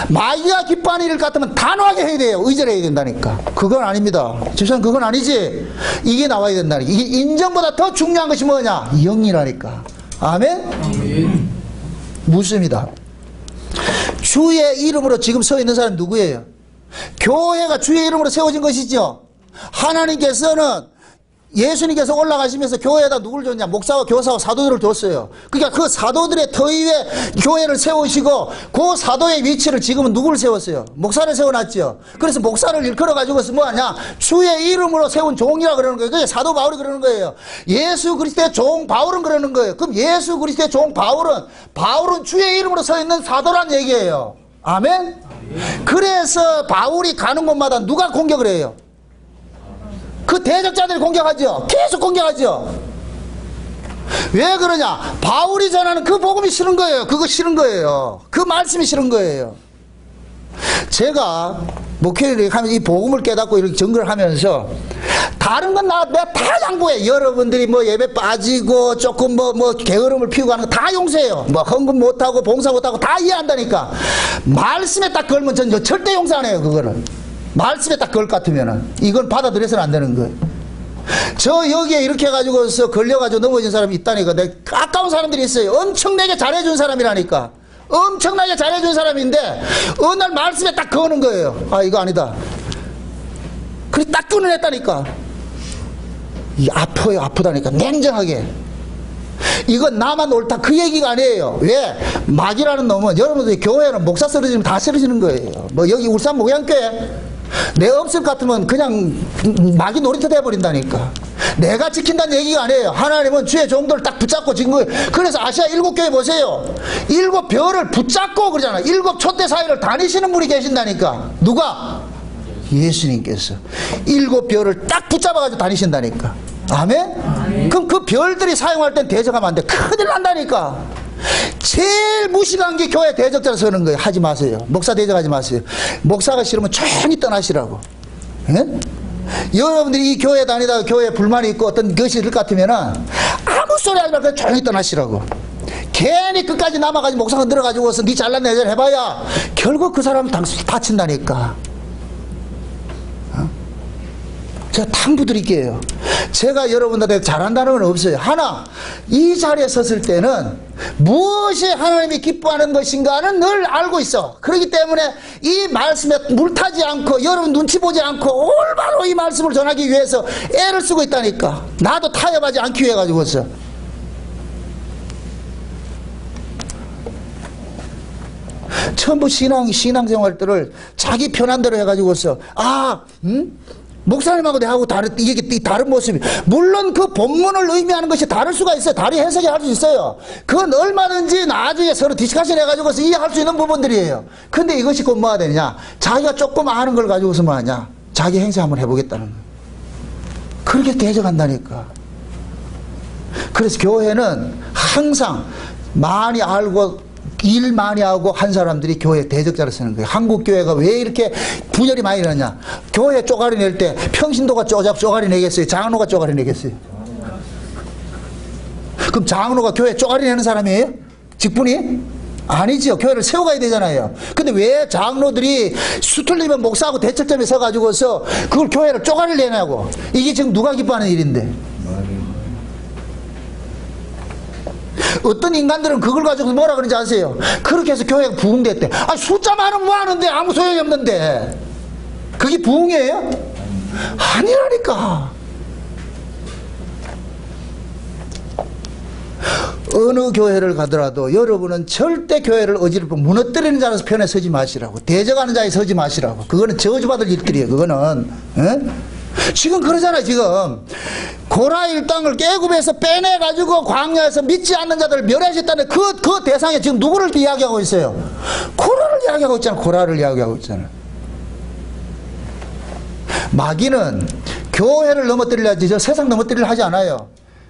마귀가 기뻐하는 일 같으면 단호하게 해야 돼요. 의절해야 된다니까. 그건 아닙니다. 집사님 그건 아니지. 이게 나와야 된다니까. 이게 인정보다 더 중요한 것이 뭐냐? 영이라니까. 아멘? 아멘. 묻습니다. 주의 이름으로 지금 서 있는 사람 누구예요? 교회가 주의 이름으로 세워진 것이죠. 하나님께서는 예수님께서 올라가시면서 교회에다 누구를 줬냐? 목사와 교사와 사도들을 줬어요. 그러니까 그 사도들의 터 위에 교회를 세우시고 그 사도의 위치를 지금은 누구를 세웠어요? 목사를 세워놨죠. 그래서 목사를 일컬어가지고 뭐하냐? 주의 이름으로 세운 종이라 그러는 거예요. 그게 사도 바울이 그러는 거예요. 예수 그리스도의 종 바울은 그러는 거예요. 그럼 예수 그리스도의 종 바울은 주의 이름으로 서 있는 사도란 얘기예요. 아멘? 그래서 바울이 가는 곳마다 누가 공격을 해요? 그 대적자들이 공격하죠. 계속 공격하죠. 왜 그러냐? 바울이 전하는 그 복음이 싫은 거예요. 그거 싫은 거예요. 그 말씀이 싫은 거예요. 제가 목회를 하면서 이 복음을 깨닫고 이렇게 전거를 하면서 다른 건 내가 다 양보해. 여러분들이 뭐 예배 빠지고 조금 뭐 게으름을 피우고 하는 거 다 용서해요. 뭐 헌금 못하고 봉사 못하고 다 이해한다니까. 말씀에 딱 걸면 전 절대 용서 안 해요. 그거는. 말씀에 딱 그럴 것 같으면은 이건 받아들여서는 안 되는 거예요. 저 여기에 이렇게 해가지고서 걸려가지고 넘어진 사람이 있다니까. 내가 아까운 사람들이 있어요. 엄청나게 잘해준 사람이라니까. 엄청나게 잘해준 사람인데 어느 날 말씀에 딱 거는 거예요. 이거 아니다. 그래 딱 끊어냈다니까. 이 아파요, 아프다니까. 냉정하게. 이건 나만 옳다 그 얘기가 아니에요. 왜? 마귀라는 놈은 여러분들 교회는 목사 쓰러지면 다 쓰러지는 거예요. 뭐 여기 울산 목양교회 내가 없을 것 같으면 그냥 마귀 놀이터 돼버린다니까. 내가 지킨다는 얘기가 아니에요. 하나님은 주의 종들을 딱 붙잡고 지킨 거예요. 그래서 아시아 7교회 보세요. 7별을 붙잡고 그러잖아요. 7 촛대 사이를 다니시는 분이 계신다니까. 누가? 예수님께서 7별을 딱 붙잡아가지고 다니신다니까. 아멘? 그럼 그 별들이 사용할 땐 대적하면 안 돼. 큰일 난다니까. 제일 무식한 게 교회 대적자로 서는 거예요. 하지 마세요. 목사 대적하지 마세요. 목사가 싫으면 조용히 떠나시라고. 예? 여러분들이 이 교회 다니다가 교회에 불만이 있고 어떤 것이 있을 것 같으면 아무 소리 하지 말고 조용히 떠나시라고. 괜히 끝까지 남아가지고 목사가 늘어가지고서 니 잘난 내절 해봐야 결국 그 사람은 다친다니까. 제가 당부드릴게요. 제가 여러분들한테 잘한다는 건 없어요. 하나, 이 자리에 섰을 때는 무엇이 하나님이 기뻐하는 것인가는 늘 알고 있어. 그렇기 때문에 이 말씀에 물타지 않고 여러분 눈치 보지 않고 올바로 이 말씀을 전하기 위해서 애를 쓰고 있다니까. 나도 타협하지 않기 위해 가지고서. 전부 신앙생활들을 자기 편한 대로 해가지고서 목사님하고 내하고 이게 다른 모습이. 물론 그 본문을 의미하는 것이 다를 수가 있어요. 다른 해석이 할 수 있어요. 그건 얼마든지 나중에 서로 디스커션 해가지고서 이해할 수 있는 부분들이에요. 근데 이것이 곧 뭐가 되냐? 자기가 조금 아는 걸 가지고서 뭐 하냐? 자기 행세 한번 해보겠다는 거예요. 그렇게 대적한다니까. 그래서 교회는 항상 많이 알고 일 많이 하고 한 사람들이 교회 대적자로 쓰는 거예요. 한국 교회가 왜 이렇게 분열이 많이 일어나냐? 교회 쪼가리 낼 때 평신도가 쪼가리 내겠어요? 장로가 쪼가리 내겠어요? 그럼 장로가 교회 쪼가리 내는 사람이에요? 직분이? 아니죠. 교회를 세워가야 되잖아요. 근데 왜 장로들이 수틀리면 목사하고 대척점에 서가지고서 그걸 교회를 쪼가리 내냐고. 이게 지금 누가 기뻐하는 일인데. 어떤 인간들은 그걸 가지고 뭐라 그러는지 아세요? 그렇게 해서 교회가 부흥됐대. 아, 숫자 많으면 뭐 하는데? 아무 소용이 없는데. 그게 부흥이에요? 아니라니까. 어느 교회를 가더라도 여러분은 절대 교회를 어지럽고 무너뜨리는 자로서 편에 서지 마시라고. 대적하는 자에 서지 마시라고. 그거는 저주받을 일들이에요. 그거는. 지금 그러잖아요. 지금 고라 일당을 깨굽에서 빼내가지고 광야에서 믿지 않는 자들을 멸하셨다는 그 대상에 지금 누구를 이야기하고 있어요? 고라를 이야기하고 있잖아요. 고라를 이야기하고 있잖아요. 마귀는 교회를 넘어뜨리려 하지 세상 넘어뜨리려 하지 않아요.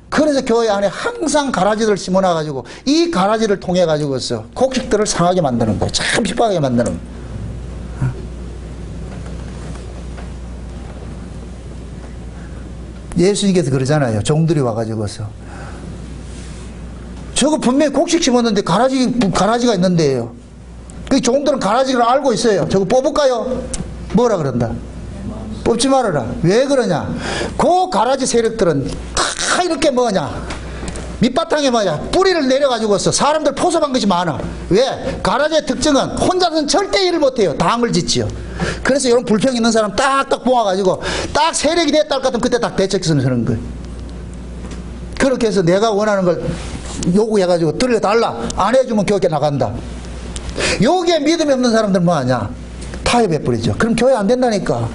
그래서 교회 안에 항상 가라지들을 심어놔가지고 이 가라지를 통해가지고서 곡식들을 상하게 만드는 거예요. 참 핍박하게 만드는 거예요. 예수님께서 그러잖아요. 종들이 와가지고서 저거 분명히 곡식 심었는데 가라지가 있는데요. 그 종들은 가라지를 알고 있어요. 저거 뽑을까요? 뭐라 그런다? 뽑지 말아라. 왜 그러냐? 그 가라지 세력들은 다 이렇게 뭐냐? 밑바탕에 뭐냐? 뿌리를 내려가지고서 사람들 포섭한 것이 많아. 왜? 가라지의 특징은 혼자서는 절대 일을 못해요. 당을 짓지요. 그래서 이런 불평 있는 사람 딱딱 모아가지고 딱 세력이 됐다 할 것 같으면 그때 딱 대책선을 서는 거예요. 그렇게 해서 내가 원하는 걸 요구해가지고 들려달라. 안 해주면 교회 나간다. 여기에 믿음이 없는 사람들 뭐하냐? 타협해버리죠. 그럼 교회 안 된다니까.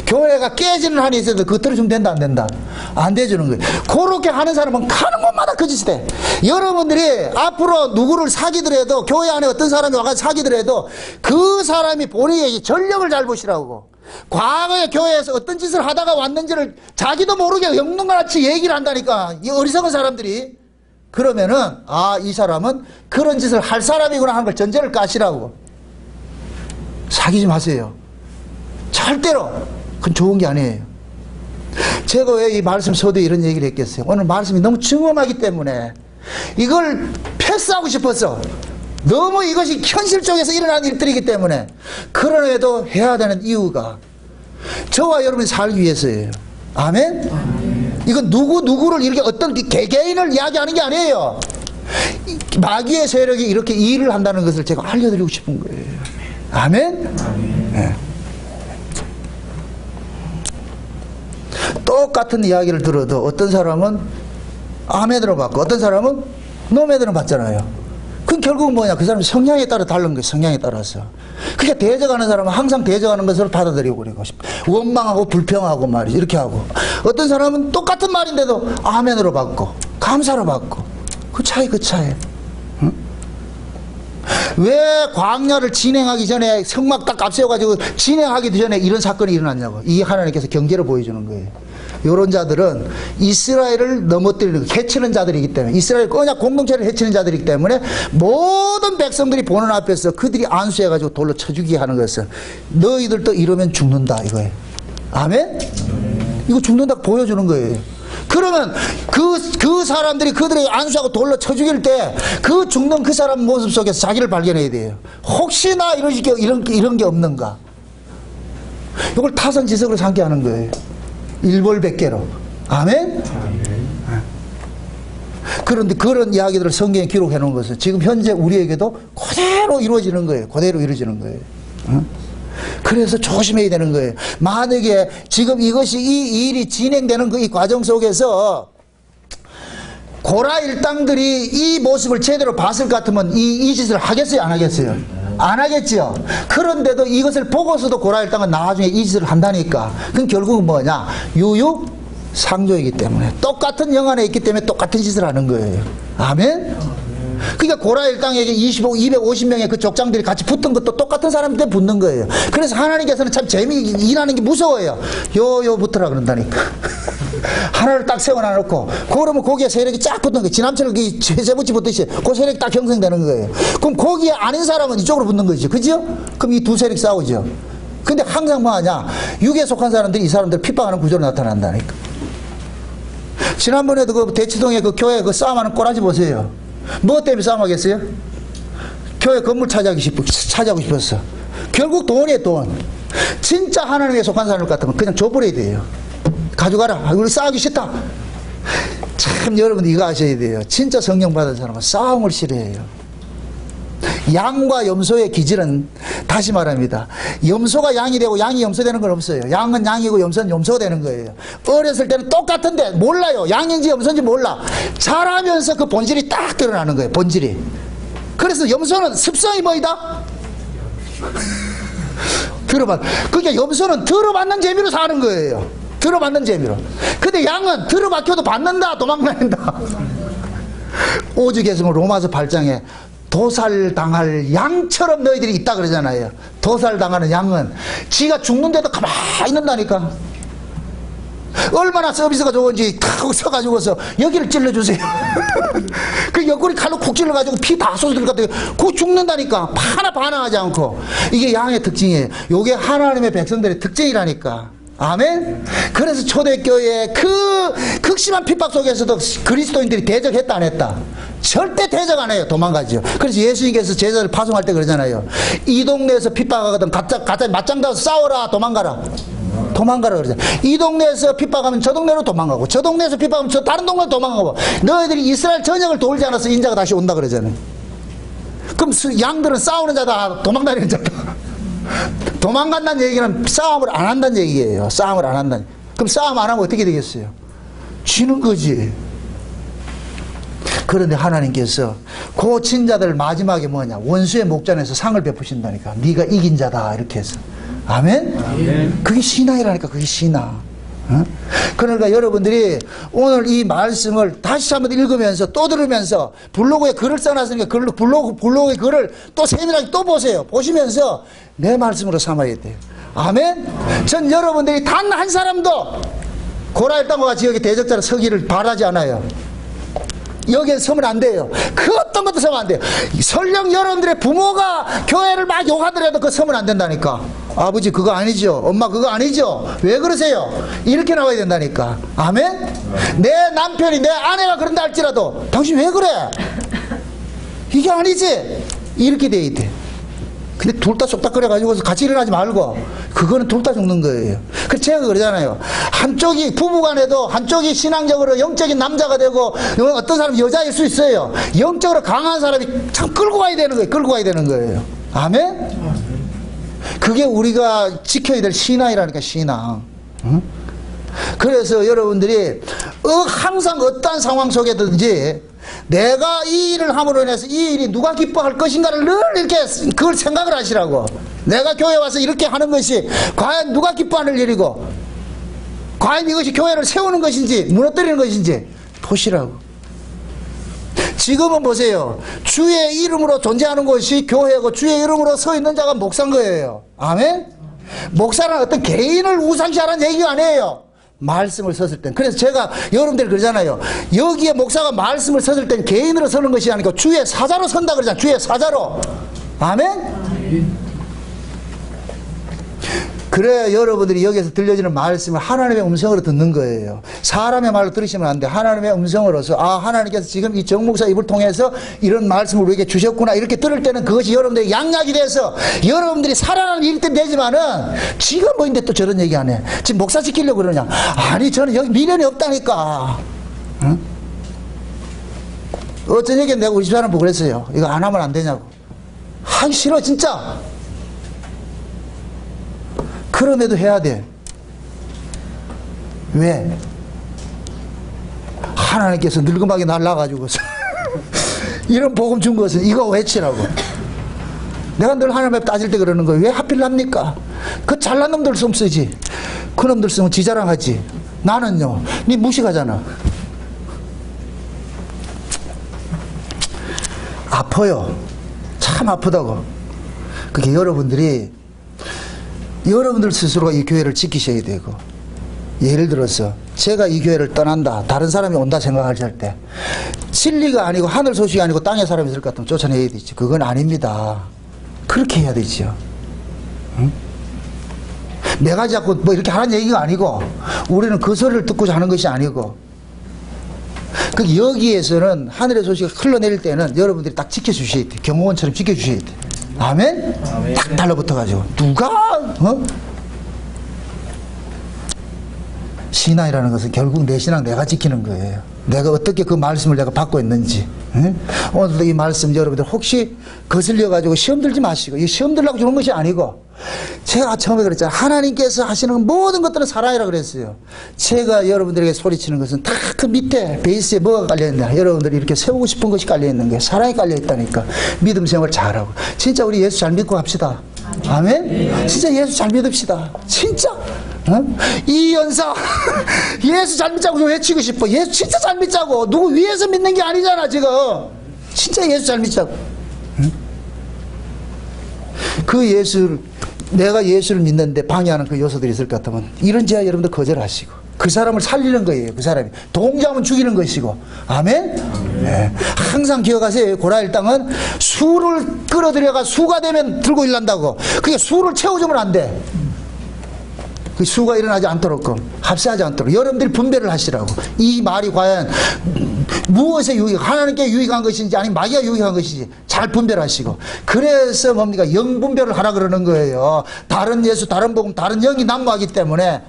교회가 깨지는 한이 있어도 그거 들어주면 된다 안 된다? 안 돼주는 거예요. 그렇게 하는 사람은 가는 곳마다 그 짓이 돼. 여러분들이 앞으로 누구를 사귀더라도 교회 안에 어떤 사람이 와서 사귀더라도 그 사람이 본인의 전력을 잘 보시라고. 과거에 교회에서 어떤 짓을 하다가 왔는지를 자기도 모르게 영문같이 얘기를 한다니까. 이 어리석은 사람들이. 그러면은 이 사람은 그런 짓을 할 사람이구나 하는 걸 전제를 까시라고. 사귀지 마세요. 절대로. 그건 좋은 게 아니에요. 제가 왜 이 말씀 서두에 이런 얘기를 했겠어요? 오늘 말씀이 너무 증엄하기 때문에 이걸 패스하고 싶어서. 너무 이것이 현실 쪽에서 일어나는 일들이기 때문에. 그런에도 해야 되는 이유가 저와 여러분이 살기 위해서예요. 아멘? 이건 누구를 이렇게 어떤 개개인을 이야기하는 게 아니에요. 마귀의 세력이 이렇게 일을 한다는 것을 제가 알려드리고 싶은 거예요. 아멘? 네. 똑같은 이야기를 들어도 어떤 사람은 아멘으로 받고 어떤 사람은 노멘으로 받잖아요. 그럼 결국은 뭐냐? 그 사람 성향에 따라 다른 거예요. 성향에 따라서. 그러니까 대적하는 사람은 항상 대적하는 것을 받아들이고 그리고 원망하고 불평하고 말이죠. 이렇게 하고 어떤 사람은 똑같은 말인데도 아멘으로 받고 감사로 받고 그 차이. 응? 왜 광야를 진행하기 전에 성막 딱 앞세워가지고 진행하기 전에 이런 사건이 일어났냐고. 이게 하나님께서 경계를 보여주는 거예요. 이런 자들은 이스라엘을 넘어뜨리는 해치는 자들이기 때문에 이스라엘 언약 공동체를 해치는 자들이기 때문에 모든 백성들이 보는 앞에서 그들이 안수해가지고 돌로 쳐 죽이게 하는 것은 너희들도 이러면 죽는다 이거예요. 아멘? 이거 죽는다고 보여주는 거예요. 그러면 그 사람들이 그들에게 안수하고 돌로 쳐 죽일 때 그 죽는 그 사람 모습 속에서 자기를 발견해야 돼요. 혹시나 이런 게 없는가. 이걸 타선지석으로 삼게 하는 거예요. 일벌백계로. 아멘? 그런데 그런 이야기들을 성경에 기록해 놓은 것은 지금 현재 우리에게도 그대로 이루어지는 거예요. 그대로 이루어지는 거예요. 응? 그래서 조심해야 되는 거예요. 만약에 지금 이것이 이 일이 진행되는 이 과정 속에서 고라 일당들이 이 모습을 제대로 봤을 것 같으면 이 짓을 하겠어요? 안 하겠어요? 안 하겠죠. 그런데도 이것을 보고서도 고라 일당은 나중에 이 짓을 한다니까. 그럼 결국은 뭐냐? 유유상조이기 때문에 똑같은 영 안에 있기 때문에 똑같은 짓을 하는 거예요. 아멘? 그러니까 고라 일당에게 250명의 그 족장들이 같이 붙은 것도 똑같은 사람들한테 붙는 거예요. 그래서 하나님께서는 참 일하는 게 무서워요. 요 붙으라 그런다니까. 하나를 딱 세워놔놓고 그러면 거기에 세력이 쫙 붙는 거예요. 지남철 쇠붙이 붙듯이 그 세력이 딱 형성되는 거예요. 그럼 거기에 아닌 사람은 이쪽으로 붙는 거죠. 그죠? 그럼 이 두 세력 싸우죠. 근데 항상 뭐 하냐? 육에 속한 사람들이 이 사람들 핍박하는 구조로 나타난다니까. 지난번에도 그 대치동에 그 교회 그 싸움하는 꼬라지 보세요. 뭐 때문에 싸움하겠어요? 교회 건물 차지하고 싶었어. 결국 돈이에요, 돈. 진짜 하나님에 속한 사람 같으면 그냥 줘버려야 돼요. 가져가라. 우리 싸우기 싫다. 참 여러분 이거 아셔야 돼요. 진짜 성령 받은 사람은 싸움을 싫어해요. 양과 염소의 기질은 다시 말합니다. 염소가 양이 되고 양이 염소 되는 건 없어요. 양은 양이고 염소는 염소가 되는 거예요. 어렸을 때는 똑같은데 몰라요. 양인지 염소인지 몰라. 자라면서 그 본질이 딱 드러나는 거예요. 본질이. 그래서 염소는 습성이 뭐이다? 그러니까 염소는 들어맞는 재미로 사는 거예요. 들어맞는 재미로. 근데 양은 들어박혀도 받는다, 도망다닌다. 오죽했으면 로마서 8장에 도살당할 양처럼 너희들이 있다 그러잖아요. 도살당하는 양은 지가 죽는데도 가만히 있는다니까. 얼마나 서비스가 좋은지 탁 서가지고서 여기를 찔러주세요. 그 옆구리 칼로 콕 찔러가지고 피 다 쏟을 것 같아요. 그거 죽는다니까. 하나 반항하지 않고. 이게 양의 특징이에요. 이게 하나님의 백성들의 특징이라니까. 아멘? 그래서 초대교회의 그 극심한 핍박 속에서도 그리스도인들이 대적했다 안 했다? 절대 대적 안 해요. 도망가죠. 그래서 예수님께서 제자를 파송할 때 그러잖아요. 이 동네에서 핍박하거든 가짜 맞짱 다서 싸워라. 도망가라. 도망가라 그러잖아요. 이 동네에서 핍박하면 저 동네로 도망가고 저 동네에서 핍박하면 저 다른 동네로 도망가고 너희들이 이스라엘 전역을 돌지 않아서 인자가 다시 온다 그러잖아요. 그럼 양들은 싸우는 자다 도망다니는 자다. 도망간다는 얘기는 싸움을 안 한다는 얘기예요. 싸움을 안 한다는. 그럼 싸움 안 하면 어떻게 되겠어요? 지는 거지. 그런데 하나님께서 그 친자들 마지막에 뭐냐? 원수의 목전에서 상을 베푸신다니까. 네가 이긴 자다 이렇게 해서. 아멘? 아멘. 그게 신앙이라니까. 그게 신앙. 어? 그러니까 여러분들이 오늘 이 말씀을 다시 한번 읽으면서 또 들으면서 블로그에 글을 써놨으니까 블로그에 글을 또 세밀하게 또 보세요. 보시면서 내 말씀으로 삼아야 돼요. 아멘? 전 여러분들이 단 한 사람도 고라 일당과 같이 여기 대적자로 서기를 바라지 않아요. 여기에 서면 안 돼요. 그 어떤 것도 서면 안 돼요. 설령 여러분들의 부모가 교회를 막 욕하더라도 그거 서면 안 된다니까. 아버지 그거 아니죠. 엄마 그거 아니죠. 왜 그러세요? 이렇게 나와야 된다니까. 아멘? 내 남편이 내 아내가 그런다 할지라도 당신 왜 그래? 이게 아니지. 이렇게 돼야 돼. 근데 둘 다 쏙닥거려가지고 같이 일어나지 말고 그거는 둘 다 죽는 거예요. 그래서 제가 그러잖아요. 한쪽이 부부간에도 한쪽이 신앙적으로 영적인 남자가 되고 어떤 사람은 여자일 수 있어요. 영적으로 강한 사람이 참 끌고 가야 되는 거예요. 끌고 가야 되는 거예요. 아멘? 그게 우리가 지켜야 될 신앙이라니까. 신앙. 응? 그래서 여러분들이 항상 어떠한 상황 속에든지 내가 이 일을 함으로 인해서 이 일이 누가 기뻐할 것인가를 늘 이렇게 그걸 생각을 하시라고. 내가 교회 와서 이렇게 하는 것이 과연 누가 기뻐하는 일이고 과연 이것이 교회를 세우는 것인지 무너뜨리는 것인지 보시라고. 지금은 보세요. 주의 이름으로 존재하는 것이 교회고 주의 이름으로 서 있는 자가 목사인 거예요. 아멘? 목사는 어떤 개인을 우상시하라는 얘기가 아니에요. 말씀을 섰을 땐. 그래서 제가 여러분들 그러잖아요. 여기에 목사가 말씀을 섰을 땐 개인으로 서는 것이 아니고 주의 사자로 선다 그러잖아요. 주의 사자로. 아멘? 그래 여러분들이 여기서 들려지는 말씀을 하나님의 음성으로 듣는 거예요. 사람의 말로 들으시면 안 돼. 하나님의 음성으로서 하나님께서 지금 이 정 목사 입을 통해서 이런 말씀을 우리에게 주셨구나 이렇게 들을 때는 그것이 여러분들의 양약이 돼서 여러분들이 살아나는 일들 되지만은 지금 뭐인데 또 저런 얘기 안 해. 지금 목사 시키려고 그러냐. 아니 저는 여기 미련이 없다니까. 응? 어쩐 얘기는 내가 우리 집사람 보고 그랬어요. 이거 안 하면 안 되냐고. 하기 싫어 진짜. 그럼에도 해야 돼. 왜? 하나님께서 늙음하게 날라가지고 이런 복음 준 것은 이거 외치라고. 내가 늘 하나님 앞에 따질 때 그러는 거예요. 왜 하필 납니까? 그 잘난 놈들 좀 쓰지. 그 놈들 쓰면 지자랑하지. 나는요. 니 무식하잖아. 아파요. 참 아프다고. 그게 여러분들 스스로가 이 교회를 지키셔야 되고, 예를 들어서 제가 이 교회를 떠난다, 다른 사람이 온다 생각할 때 진리가 아니고 하늘 소식이 아니고 땅에 사람이 있을 것 같으면 쫓아내야 되지. 그건 아닙니다. 그렇게 해야 되지요. 응? 내가 자꾸 뭐 이렇게 하는 얘기가 아니고 우리는 그 소리를 듣고자 하는 것이 아니고, 그 여기에서는 하늘의 소식을 흘러내릴 때는 여러분들이 딱 지켜주셔야 돼. 경호원처럼 지켜주셔야 돼. 아멘? 아멘. 딱 달라붙어가지고 누가 신앙이라는 것은 결국 내 신앙 내가 지키는 거예요. 내가 어떻게 그 말씀을 내가 받고 있는지. 응? 오늘도 이 말씀 여러분들 혹시 거슬려 가지고 시험 들지 마시고, 이 시험 들려고 주는 것이 아니고, 제가 처음에 그랬잖아요. 하나님께서 하시는 모든 것들은 사랑이라 그랬어요. 제가 여러분들에게 소리치는 것은 다 그 밑에 베이스에 뭐가 깔려있냐, 여러분들이 이렇게 세우고 싶은 것이 깔려있는 거예요. 사랑이 깔려있다니까. 믿음 생활 잘하고. 진짜 우리 예수 잘 믿고 갑시다. 아멘? 진짜 예수 잘 믿읍시다. 진짜. 이 연사 예수 잘 믿자고 외치고 싶어. 예수 진짜 잘 믿자고. 누구 위에서 믿는 게 아니잖아 지금. 진짜 예수 잘 믿자고. 그 예수를, 내가 예수를 믿는데 방해하는 그 요소들이 있을 것 같으면 이런 제야 여러분들 거절하시고, 그 사람을 살리는 거예요. 그 사람이 동정하면 죽이는 것이고. 아멘? 네. 항상 기억하세요. 고라일 땅은 수를 끌어들여가 수가 되면 들고 일난다고. 그게 수를 채워주면 안 돼. 그 수가 일어나지 않도록, 합세하지 않도록 여러분들이 분별을 하시라고. 이 말이 과연 무엇에 하나님께 유익한 것인지 아니면 마귀가 유익한 것인지 잘 분별하시고. 그래서 뭡니까? 영 분별을 하라 그러는 거예요. 다른 예수, 다른 복음, 다른 영이 난무하기 때문에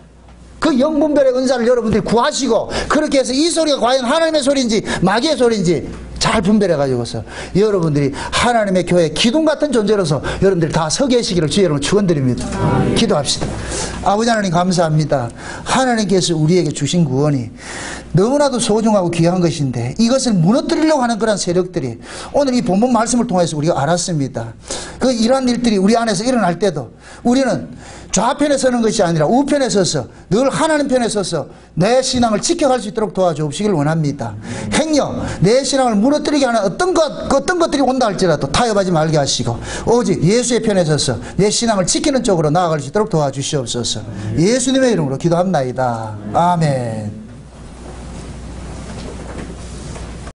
그 영 분별의 은사를 여러분들이 구하시고, 그렇게 해서 이 소리가 과연 하나님의 소리인지 마귀의 소리인지 잘 분별해가지고서 여러분들이 하나님의 교회 기둥 같은 존재로서 여러분들이 다 서 계시기를 주의 이름으로 축원드립니다. 기도합시다. 아버지 하나님 감사합니다. 하나님께서 우리에게 주신 구원이 너무나도 소중하고 귀한 것인데 이것을 무너뜨리려고 하는 그런 세력들이 오늘 이 본문 말씀을 통해서 우리가 알았습니다. 그 이러한 일들이 우리 안에서 일어날 때도 우리는 좌편에 서는 것이 아니라 우편에 서서 늘 하나님 편에 서서 내 신앙을 지켜갈 수 있도록 도와주시길 원합니다. 행여 내 신앙을 무너뜨리게 하는 어떤 것들이 온다 할지라도 타협하지 말게 하시고 오직 예수의 편에 서서 내 신앙을 지키는 쪽으로 나아갈 수 있도록 도와주시옵소서. 예수님의 이름으로 기도합나이다. 아멘.